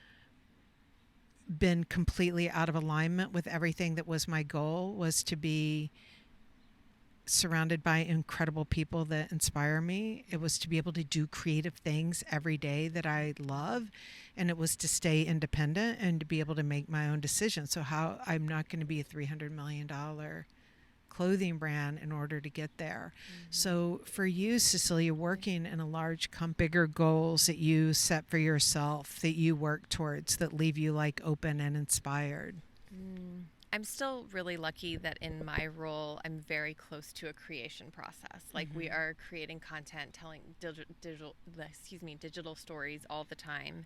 been completely out of alignment with everything that was my goal, was to be surrounded by incredible people that inspire me. It was to be able to do creative things every day that I love. And it was to stay independent and to be able to make my own decisions. So how I'm not going to be a $300 million clothing brand in order to get there. So for you, Cecelia, working in a large company, bigger goals that you set for yourself, that you work towards, that leave you like open and inspired. I'm still really lucky that in my role, I'm very close to a creation process. Like we are creating content, telling digital stories all the time.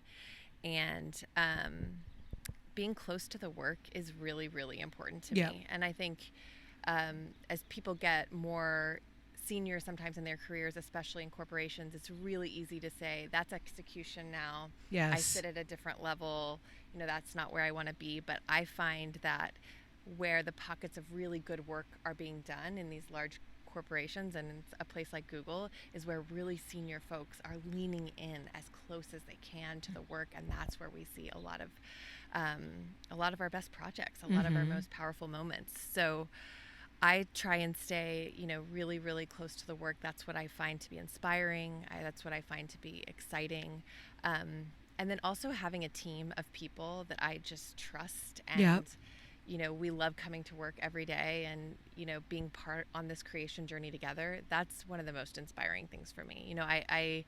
And being close to the work is really, really important to me. And I think as people get more senior sometimes in their careers, especially in corporations, it's really easy to say, that's execution now. Yes. I sit at a different level. That's not where I want to be. But I find that where the pockets of really good work are being done in these large corporations and in a place like Google is where really senior folks are leaning in as close as they can to the work, and that's where we see a lot of our best projects, a lot of our most powerful moments. So I try and stay, really, really close to the work. That's what I find to be inspiring. That's what I find to be exciting. And then also having a team of people that I just trust. Yep. And, we love coming to work every day and, being part on this creation journey together. That's one of the most inspiring things for me. I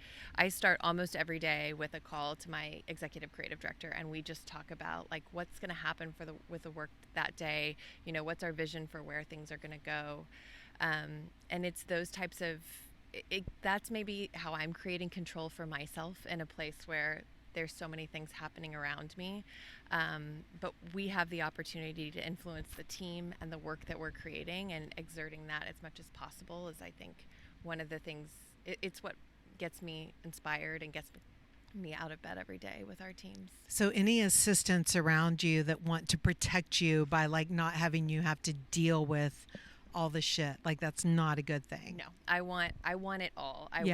start almost every day with a call to my executive creative director, and we just talk about like what's going to happen with the work that day. What's our vision for where things are going to go. And it's those types of, that's maybe how I'm creating control for myself in a place where there's so many things happening around me. But we have the opportunity to influence the team and the work that we're creating, and exerting that as much as possible is, I think, one of the things. It's what gets me inspired and gets me out of bed every day with our teams. So any assistants around you that want to protect you by like not having you have to deal with all the shit, like that's not a good thing. No, I want it all. I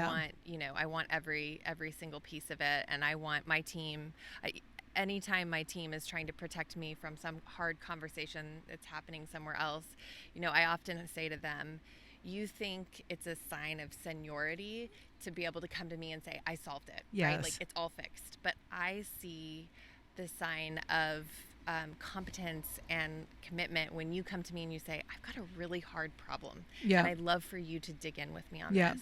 want every single piece of it, and I want my team. Anytime my team is trying to protect me from some hard conversation that's happening somewhere else, I often say to them, you think it's a sign of seniority to be able to come to me and say, I solved it, yes. Right? Like it's all fixed. But I see the sign of competence and commitment when you come to me and you say, I've got a really hard problem, and I'd love for you to dig in with me on this.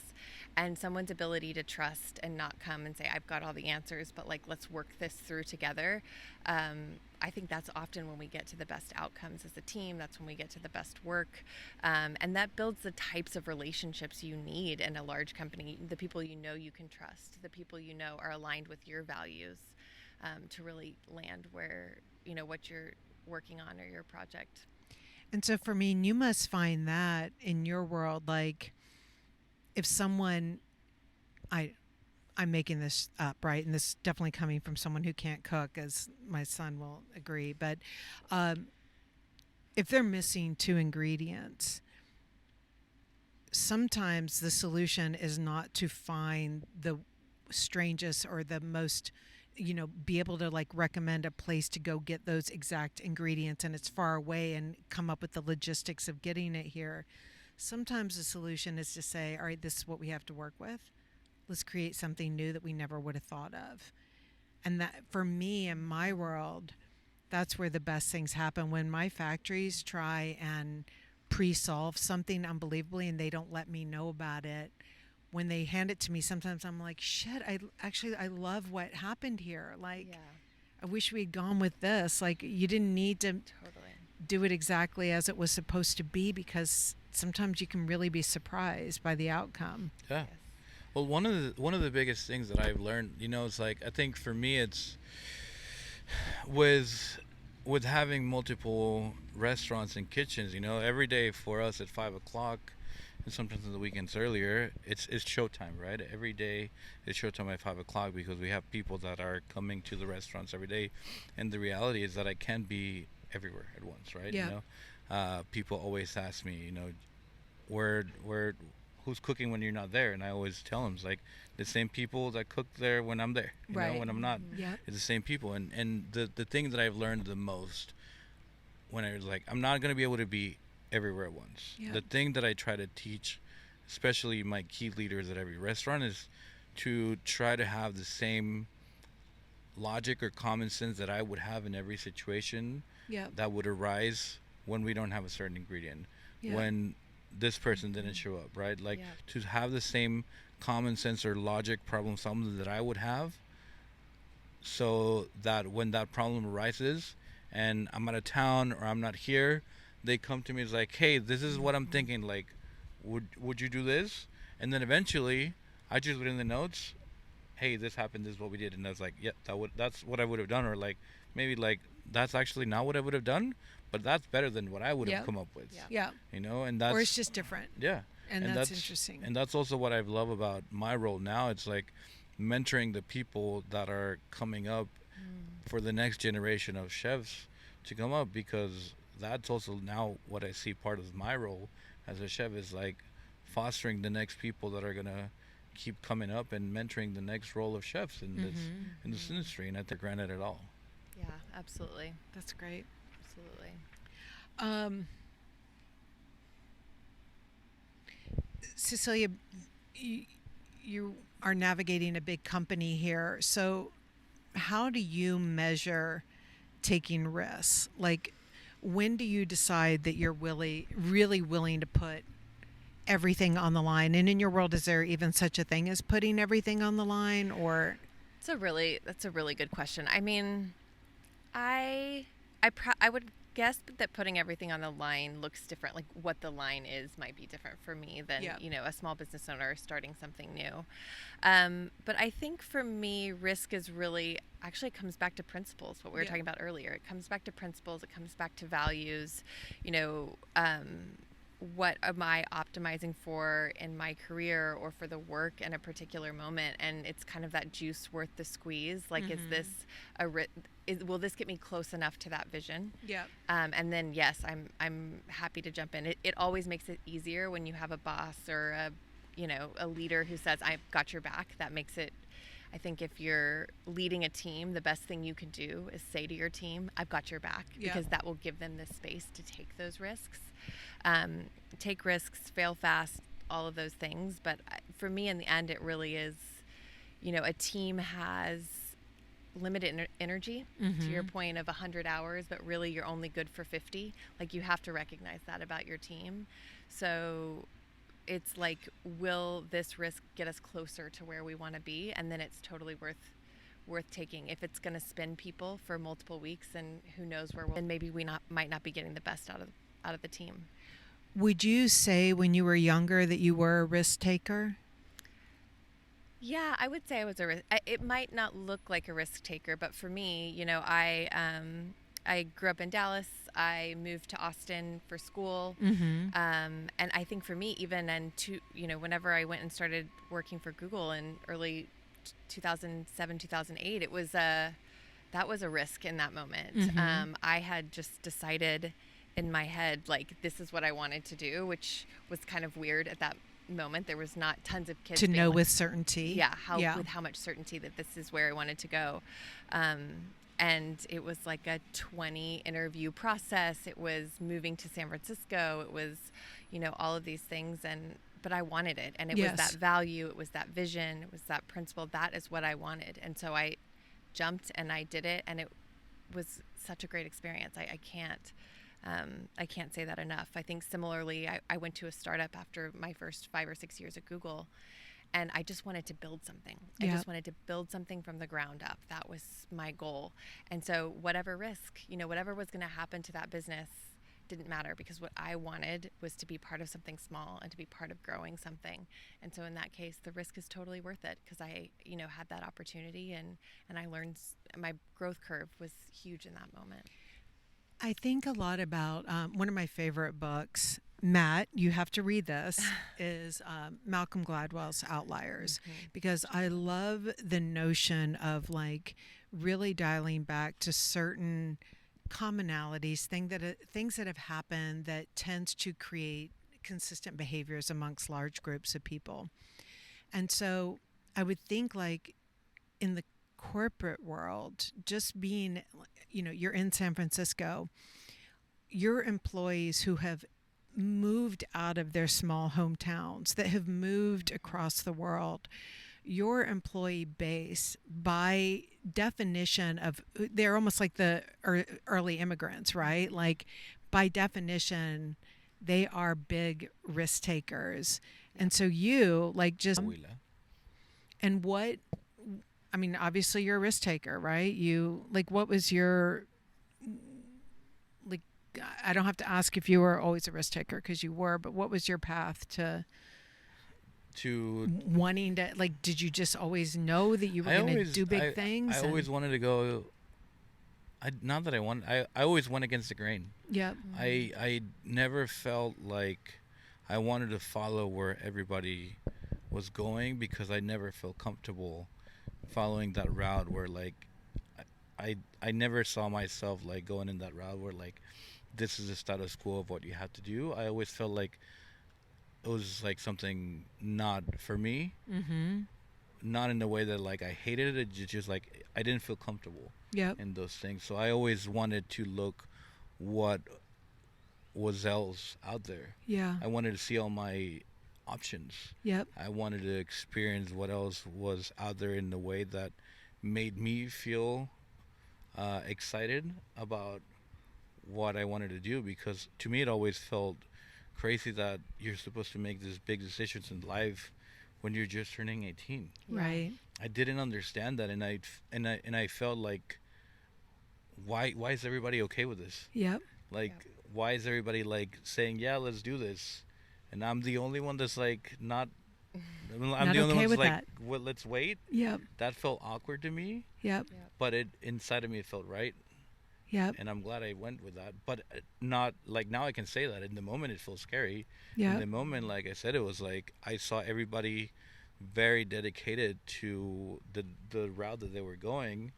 And someone's ability to trust and not come and say, I've got all the answers, but like, let's work this through together. I think that's often when we get to the best outcomes as a team. That's when we get to the best work. And that builds the types of relationships you need in a large company, the people you can trust, the people are aligned with your values, to really land where, what you're working on or your project. And so for me, you must find that in your world, like if someone, I'm making this up, right? And this is definitely coming from someone who can't cook, as my son will agree. But if they're missing 2 ingredients, sometimes the solution is not to find the strangest or the most, be able to like recommend a place to go get those exact ingredients and it's far away and come up with the logistics of getting it here. Sometimes the solution is to say, all right, this is what we have to work with. Let's create something new that we never would have thought of. And that, for me, in my world, that's where the best things happen. When my factories try and pre-solve something unbelievably and they don't let me know about it, when they hand it to me, sometimes I'm like, shit, I love what happened here. Like, I wish we'd gone with this. Like, you didn't need to do it exactly as it was supposed to be, because sometimes you can really be surprised by the outcome. Yeah. Yes. Well, one of the biggest things that I've learned, it's like, I think for me, it's with having multiple restaurants and kitchens, every day for us at 5:00, and sometimes on the weekends earlier, it's showtime, right? Every day it's showtime at 5:00 because we have people that are coming to the restaurants every day, and the reality is that I can't be everywhere at once, right? Yeah. People always ask me, where who's cooking when you're not there, and I always tell them, it's like the same people that cook there when I'm there, right. When I'm not. Yeah. It's the same people, and the thing that I've learned the most when I was like, I'm not going to be able to be everywhere at once. Yeah. The thing that I try to teach, especially my key leaders at every restaurant, is to try to have the same logic or common sense that I would have in every situation that would arise when we don't have a certain ingredient. When this person didn't show up, right? Like, to have the same common sense or logic problem solving that I would have, so that when that problem arises and I'm out of town or I'm not here, they come to me as like, hey, this is what I'm thinking, like, would you do this? And then eventually I just put in the notes, hey, this happened, this is what we did, and I was like, yeah, that's what I would have done, or like, maybe like, that's actually not what I would have done, but that's better than what I would have come up with. Yeah. And that's, or it's just different. Yeah. And that's interesting. And that's also what I love about my role now. It's like mentoring the people that are coming up for the next generation of chefs to come up, because that's also now what I see part of my role as a chef is like fostering the next people that are going to keep coming up and mentoring the next role of chefs in this industry, and not to granted at all. Yeah, absolutely. That's great. Absolutely. Cecelia, you, you are navigating a big company here. So, how do you measure taking risks? Like, when do you decide that you're really willing to put everything on the line? And in your world, is there even such a thing as putting everything on the line, or? That's a really good question. I mean, I would guess that putting everything on the line looks different. Like what the line is might be different for me than a small business owner starting something new. But I think for me, risk is really actually it comes back to principles. What we were talking about earlier, it comes back to principles. It comes back to values. What am I optimizing for in my career or for the work in a particular moment? And it's kind of that juice worth the squeeze. Like, is this will this get me close enough to that vision? Yeah. And then yes, I'm happy to jump in. It always makes it easier when you have a boss or a leader who says, I've got your back. That makes it, I think if you're leading a team, the best thing you can do is say to your team, I've got your back, because that will give them the space to take those risks. Take risks, fail fast, all of those things. But for me, in the end, it really is, a team has limited energy, to your point of 100 hours, but really you're only good for 50. Like, you have to recognize that about your team. So it's like, will this risk get us closer to where we want to be? And then it's totally worth taking. If it's going to spin people for multiple weeks, and who knows where then maybe we might not be getting the best out of the team. Would you say when you were younger that you were a risk taker? Yeah, I would say I was it might not look like a risk taker, but for me, I grew up in Dallas. I moved to Austin for school. And I think for me, even whenever I went and started working for Google in early 2007, 2008, that was a risk in that moment. I had just decided in my head, like, this is what I wanted to do, which was kind of weird at that moment. There was not tons of kids to know with certainty. With how much certainty that this is where I wanted to go. And it was like a 20 interview process. It was moving to San Francisco. It was, all of these things. But I wanted it. And it was that value. It was that vision. It was that principle. That is what I wanted. And so I jumped and I did it. And it was such a great experience. I can't say that enough. I think similarly, I went to a startup after my first 5 or 6 years at Google. And I just wanted to build something. I just wanted to build something from the ground up. That was my goal. And so whatever risk, whatever was going to happen to that business didn't matter, because what I wanted was to be part of something small and to be part of growing something. And so in that case, the risk is totally worth it, because I, had that opportunity and I learned. My growth curve was huge in that moment. I think a lot about one of my favorite books. Matt, you have to read this, is Malcolm Gladwell's Outliers, because I love the notion of like really dialing back to certain commonalities, things that have happened that tends to create consistent behaviors amongst large groups of people. And so I would think, like, in the corporate world, just being, you're in San Francisco, your employees who have moved out of their small hometowns, that have moved across the world, your employee base, by definition of, they're almost like the early immigrants, right? Like, by definition, they are big risk takers. And so you, like, just, and what, I mean, obviously you're a risk taker, right? You, like, what was your, like, I don't have to ask if you were always a risk taker, because you were, but what was your path to wanting to, like, did you just always know that you were going to do big things? I always wanted to go, I always went against the grain. Yeah. I never felt like I wanted to follow where everybody was going, because I never felt comfortable following that route where, like, I never saw myself like going in that route where, like, this is the status quo of what you have to do. I always felt like it was like something not for me. Not in the way that, like, I hated it. It's just like I didn't feel comfortable in those things. So I always wanted to look what was else out there. Yeah. I wanted to see all options. Yep. I wanted to experience what else was out there in the way that made me feel excited about what I wanted to do, because to me it always felt crazy that you're supposed to make these big decisions in life when you're just turning 18. Yeah. Right. I didn't understand that, and I felt like, why is everybody okay with this? Yep. Like, Yep. why is everybody like saying, yeah, let's do this, and I'm the only one that's like not. I'm Not the only okay one that's with like, that. well, let's wait. Yep. That felt awkward to me, Yep. Yep. but it inside of me it felt right, Yep. and I'm glad I went with that. But not like now I can say that. In the moment it feels scary. In Yep. the moment, like I said, it was like I saw everybody very dedicated to the route that they were going,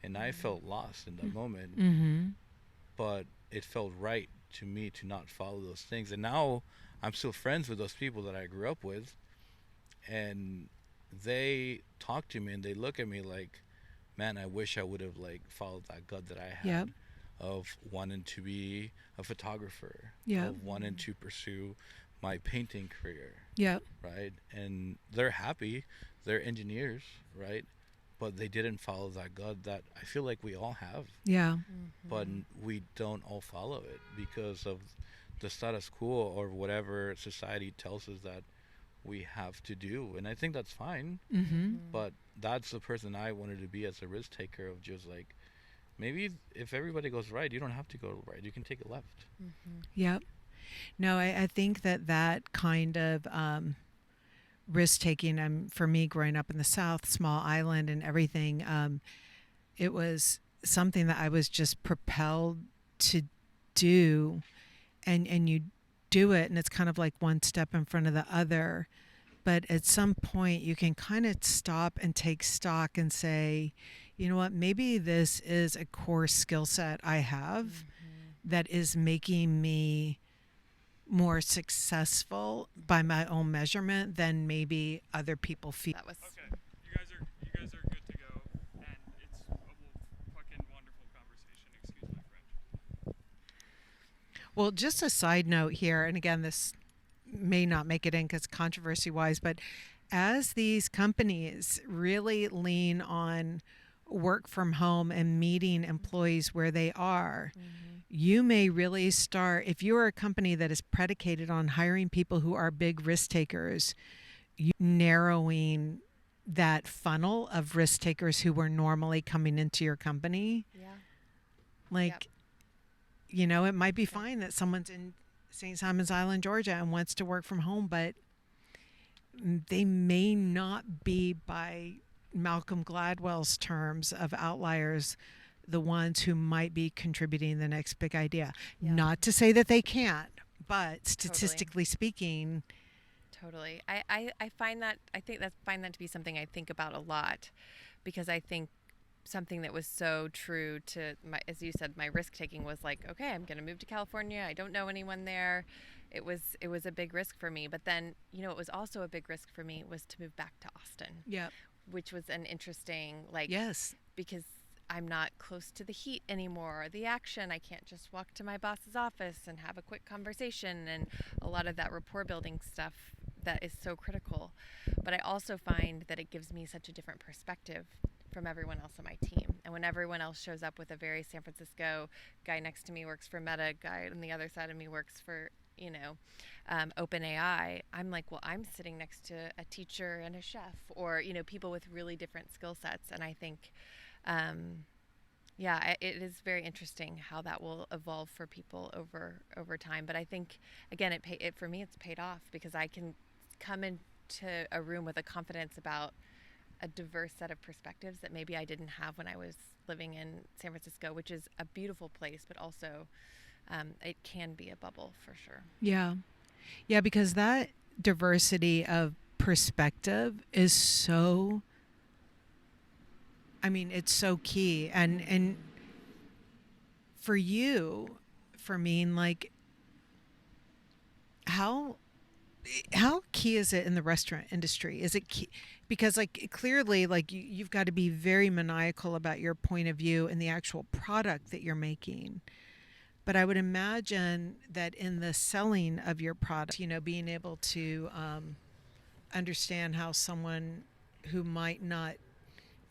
and I felt lost in that moment. Mm-hmm. But it felt right to me to not follow those things. And now I'm still friends with those people that I grew up with, and they talk to me and they look at me like, man, I wish I would have like followed that gut that I had. Yep. Of wanting to be a photographer, Yep. of wanting to pursue my painting career, Yep. right? And they're happy, they're engineers, right? But they didn't follow that gut that I feel like we all have, Yeah. but we don't all follow it because of the status quo or whatever society tells us that we have to do. And I think that's fine, Mm-hmm. but that's the person I wanted to be as a risk taker, of just like, maybe if everybody goes right, you don't have to go right. You can take it left. Yep. No, I think that kind of risk taking, for me growing up in the South, small island and everything, it was something that I was just propelled to do, and you do it, and it's kind of like one step in front of the other. But at some point, you can kind of stop and take stock and say, you know what, maybe this is a core skill set I have that is making me more successful by my own measurement than maybe other people feel. That was Okay, you guys are good to go, and it's a fucking wonderful conversation. Excuse my French. Well, just a side note here, and again, this may not make it in because controversy wise, but as these companies really lean on work from home and meeting employees where they are, you may really start, if you're a company that is predicated on hiring people who are big risk takers, you narrowing that funnel of risk takers who were normally coming into your company. yeah. Like, you know, it might be fine that someone's in St. Simon's Island, Georgia, and wants to work from home, but they may not be, by Malcolm Gladwell's terms of outliers, the ones who might be contributing the next big idea. Yeah. Not to say that they can't, but statistically speaking, Totally. I find that, find that to be something I think about a lot, because I think something that was so true to my, as you said, my risk taking was like, okay, I'm going to move to California. I don't know anyone there. It was a big risk for me. But then, you know, it was also a big risk for me was to move back to Austin, yep, which was an interesting, like, yes, because I'm not close to the heat anymore, or the action. I can't just walk to my boss's office and have a quick conversation, and a lot of that rapport building stuff that is so critical. But I also find that it gives me such a different perspective from everyone else on my team. And when everyone else shows up with a very San Francisco, guy next to me works for Meta, guy on the other side of me works for, you know, OpenAI, I'm like, well, I'm sitting next to a teacher and a chef, or, you know, people with really different skill sets. And I think, yeah, it is very interesting how that will evolve for people over time. But I think, again, it for me, it's paid off, because I can come into a room with a confidence about a diverse set of perspectives that maybe I didn't have when I was living in San Francisco, which is a beautiful place, but also it can be a bubble for sure. yeah, yeah, because that diversity of perspective is so, I mean, it's so key. And for you, for me, like, how key is it in the restaurant industry? Is it key? Because, like, clearly, like, you've got to be very maniacal about your point of view and the actual product that you're making. But I would imagine that in the selling of your product, being able to understand how someone who might not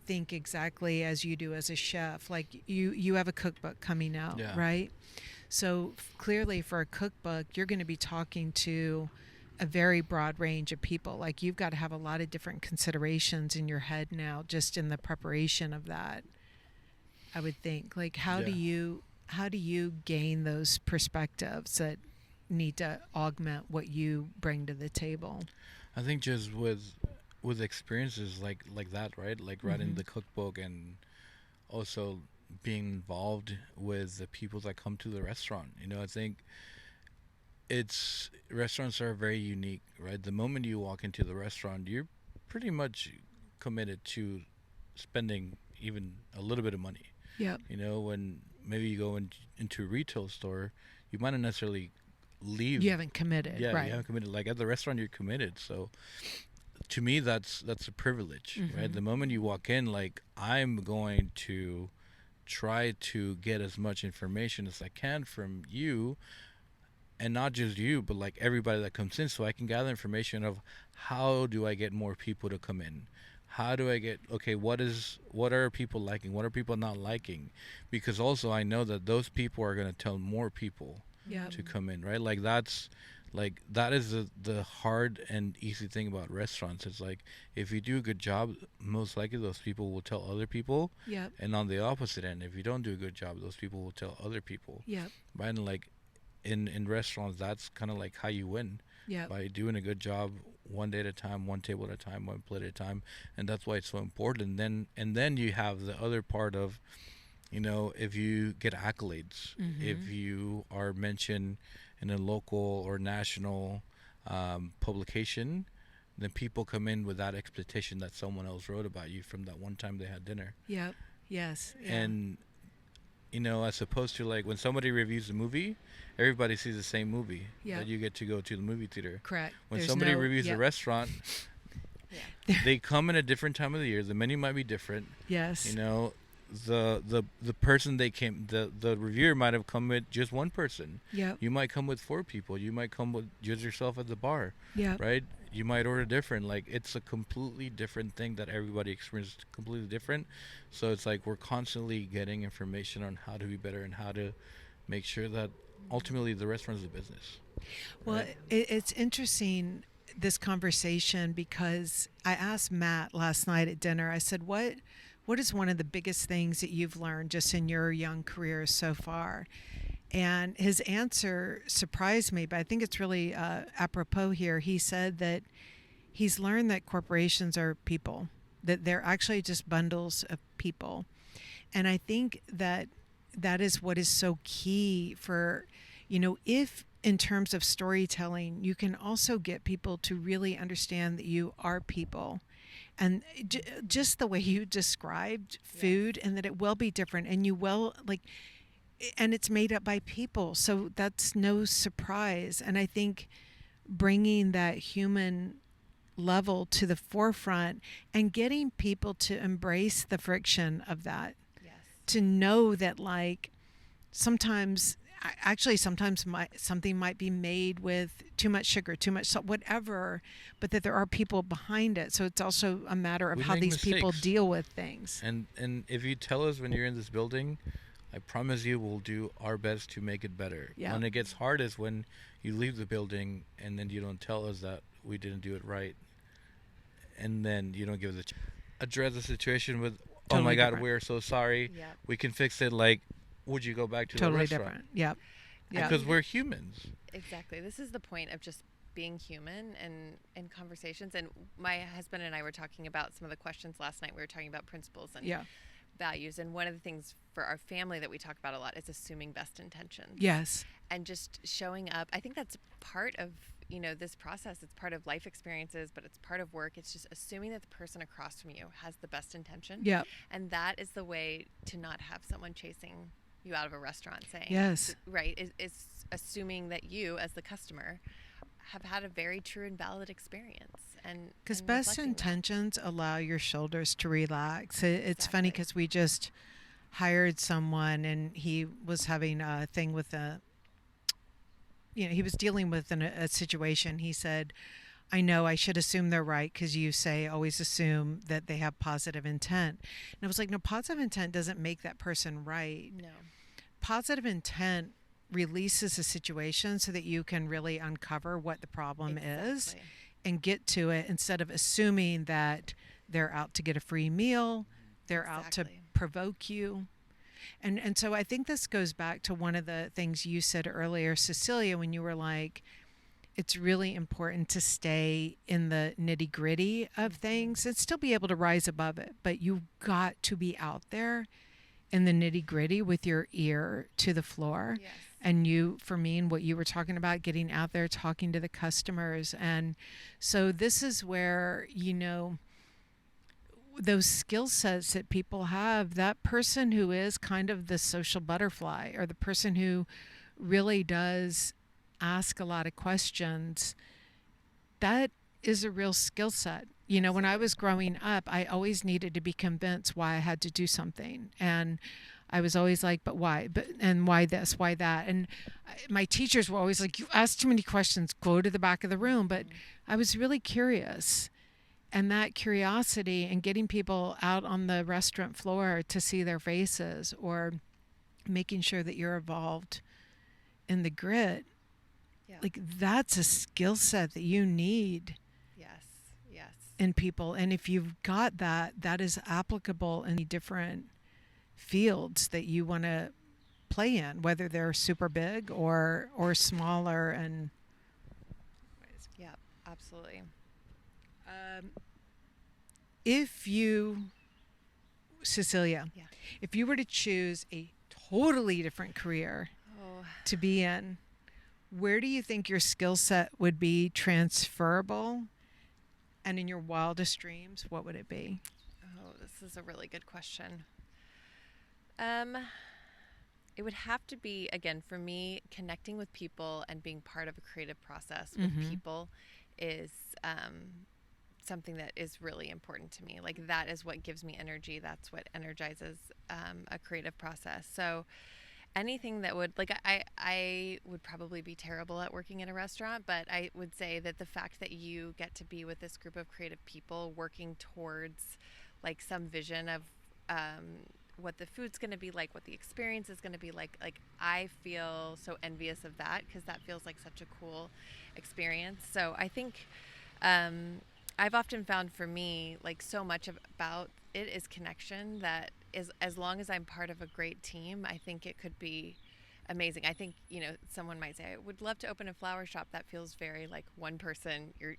think exactly as you do as a chef, like you have a cookbook coming out, Yeah. right? So clearly for a cookbook, you're going to be talking to a very broad range of people. Like you've got to have a lot of different considerations in your head now, just in the preparation of that. I would think, like, how do you gain those perspectives that need to augment what you bring to the table? I think just with experiences like that, right? Like writing the cookbook and also being involved with the people that come to the restaurant. I think it's restaurants are very unique, right? The moment you walk into the restaurant, you're pretty much committed to spending even a little bit of money. Yep. When maybe you go into a retail store, you might not necessarily leave. You haven't committed, Yeah, right? you haven't committed. Like at the restaurant, you're committed. So to me, that's a privilege, right? The moment you walk in, like I'm going to try to get as much information as I can from you, and not just you, but like everybody that comes in, so I can gather information of how do I get more people to come in. How do I get what are people liking, what are people not liking, because also I know that those people are going to tell more people Yep. to come in, right? Like that is the hard and easy thing about restaurants. It's like if you do a good job, most likely those people will tell other people. Yep. And on the opposite end, if you don't do a good job, those people will tell other people. Yep. Right? And like in restaurants, that's kind of like how you win. Yep. By doing a good job one day at a time, one table at a time, one plate at a time. And that's why it's so important. And then you have the other part of, if you get accolades, if you are mentioned in a local or national publication, then people come in with that expectation that someone else wrote about you from that one time they had dinner. Yep. Yes. Yeah. And as opposed to like when somebody reviews a movie, everybody sees the same movie that you get to go to the movie theater. Correct. When There's somebody no- reviews a yep. restaurant, they come in a different time of the year. The menu might be different. Yes. The person they came, the reviewer might have come with just one person. Yep. You might come with 4 people. You might come with just yourself at the bar. Yep. Right? You might order different. Like it's a completely different thing that everybody experiences completely different. So it's like we're constantly getting information on how to be better and how to make sure that ultimately the restaurant is a business. Well, Right? it's interesting, this conversation, because I asked Matt last night at dinner, I said, what is one of the biggest things that you've learned just in your young career so far? And his answer surprised me, but I think it's really apropos here. He said that he's learned that corporations are people, that they're actually just bundles of people. And I think that is what is so key for, if in terms of storytelling, you can also get people to really understand that you are people. And just the way you described food, and that it will be different, and you will and it's made up by people, so that's no surprise. And I think bringing that human level to the forefront and getting people to embrace the friction of that, to know that sometimes something might be made with too much sugar, too much salt, whatever, but that there are people behind it. So it's also a matter of We how make these people mistakes. deal with things. And if you tell us when you're in this building, I promise you we'll do our best to make it better. Yeah. When it gets hard is when you leave the building and then you don't tell us that we didn't do it right, and then you don't give us address the situation with, oh Totally my God, different. we're so sorry. Yep. We can fix it. Like, would you go back to the Totally restaurant? different. Yep. Yeah. Because we're humans. Exactly. This is the point of just being human and in conversations. And my husband and I were talking about some of the questions last night. We were talking about principles and Yeah. values. And one of the things for our family that we talk about a lot is assuming best intentions. Yes. And just showing up. I think that's part of, this process. It's part of life experiences, but it's part of work. It's just assuming that the person across from you has the best intention. Yep. And that is the way to not have someone chasing you out of a restaurant saying, Yes. right, is assuming that you as the customer have had a very true and valid experience. And Because and best reflecting that. intentions allow your shoulders to relax. It's funny Exactly. because we just hired someone, and he was having a thing with he was dealing with a situation. He said, I know I should assume they're right because you say always assume that they have positive intent. And I was like, no, positive intent doesn't make that person right. No. Positive intent releases a situation so that you can really uncover what the problem is Exactly. and get to it instead of assuming that they're out to get a free meal, they're out to Exactly. provoke you. And so I think this goes back to one of the things you said earlier, Cecelia, when you were like, it's really important to stay in the nitty gritty of things and still be able to rise above it. But you've got to be out there in the nitty gritty with your ear to the floor. Yes. And you, Fermin, what you were talking about, getting out there, talking to the customers. And so this is where, those skill sets that people have, that person who is kind of the social butterfly or the person who really does ask a lot of questions, that is a real skill set. When I was growing up, I always needed to be convinced why I had to do something. And I was always like, but why? And why this? Why that? And my teachers were always like, you ask too many questions, go to the back of the room. But I was really curious. And that curiosity and getting people out on the restaurant floor to see their faces or making sure that you're involved in the grit, Yeah. like that's a skill set that you need Yes. Yes. in people. And if you've got that, that is applicable in different fields that you want to play in, whether they're super big or smaller. And Yeah. Absolutely. if you, Cecelia, Yeah. if you were to choose a totally different career Oh. to be in, where do you think your skill set would be transferable? And in your wildest dreams, what would it be? Oh, this is a really good question. It would have to be, again, for me, connecting with people and being part of a creative process with people is something that is really important to me. Like that is what gives me energy. That's what energizes a creative process. So anything that would, like, I would probably be terrible at working in a restaurant, but I would say that the fact that you get to be with this group of creative people working towards like some vision of what the food's going to be like, what the experience is going to be like I feel so envious of that because that feels like such a cool experience. So I think I've often found for me, like so much about it is connection that is, as long as I'm part of a great team, I think it could be amazing. I think, someone might say, I would love to open a flower shop. That feels very like one person, you're,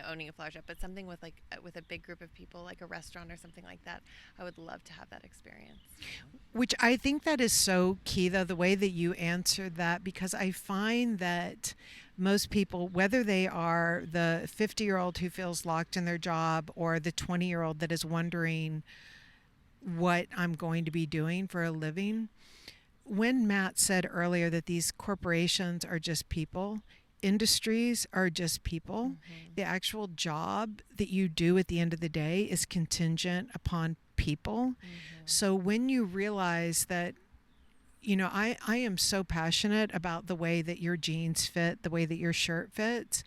owning a flower shop, but something with with a big group of people, like a restaurant or something like that. I would love to have that experience. Which I think that is so key, though, the way that you answered that, because I find that most people, whether they are the 50-year-old who feels locked in their job or the 20-year-old that is wondering what I'm going to be doing for a living, when Matt said earlier that these corporations are just people, industries are just people, the actual job that you do at the end of the day is contingent upon people. So when you realize that, I am so passionate about the way that your jeans fit, the way that your shirt fits,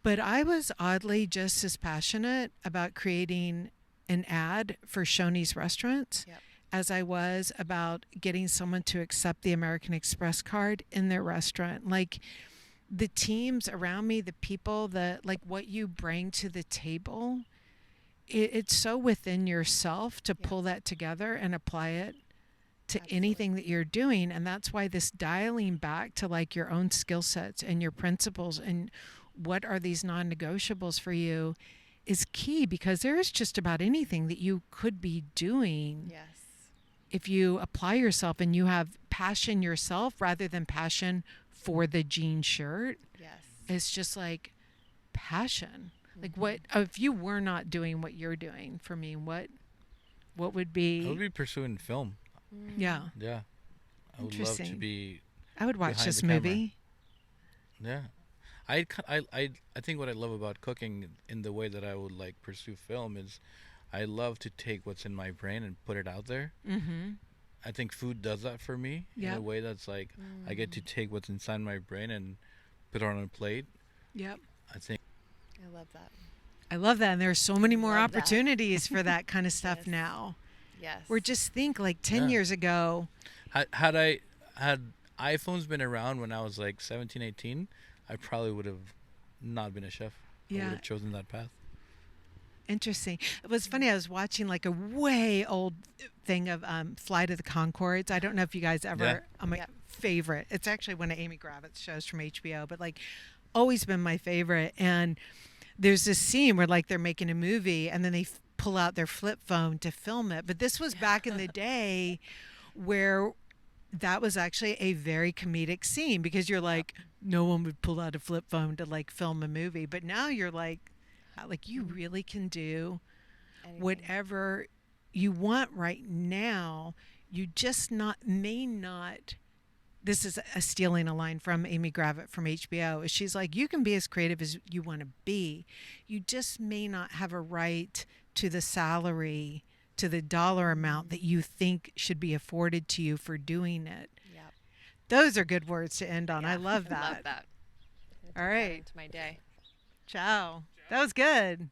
but I was oddly just as passionate about creating an ad for Shoney's restaurants as I was about getting someone to accept the American Express card in their restaurant. Like the teams around me, the people, what you bring to the table, it's so within yourself to pull that together and apply it to anything that you're doing. And that's why this dialing back to like your own skill sets and your principles and what are these non-negotiables for you is key, because there is just about anything that you could be doing. Yes. If you apply yourself and you have passion yourself rather than passion for the jean shirt. Yes. It's just like passion. Like what if you were not doing what you're doing? For me, what would be? I would be pursuing film. Yeah. Yeah. I would love to Interesting. be. I would watch behind this the camera. movie. Yeah. I think what I love about cooking in the way that I would like pursue film is I love to take what's in my brain and put it out there. Mm-hmm. I think food does that for me in Yep. a way that's like I get to take what's inside my brain and put it on a plate. Yep. I think I love that. I love that. And there's so many more Love that. opportunities for that kind of stuff Yes. now. Yes. Or just think like 10 Yeah. years ago. had iPhones been around when I was like 17, 18, I probably would have not been a chef. I Yeah. would have chosen that path. Interesting. It was funny. I was watching like a way old thing of Flight of the Conchords. I don't know if you guys ever. Yeah. My Yeah. favorite. It's actually one of Amy Gravitt's shows from HBO, but like always been my favorite. And there's this scene where like they're making a movie and then they pull out their flip phone to film it. But this was back in the day where that was actually a very comedic scene because you're like, no one would pull out a flip phone to like film a movie. But now you're like you really can do Anything. whatever you want right now. You just may not. This is stealing a line from Amy Gravitt from HBO. She's like, you can be as creative as you want to be. You just may not have a right to the salary, to the dollar amount that you think should be afforded to you for doing it. Yep. Those are good words to end on. Yeah, I love that. Love that. All right. Into my day. Ciao. That was good.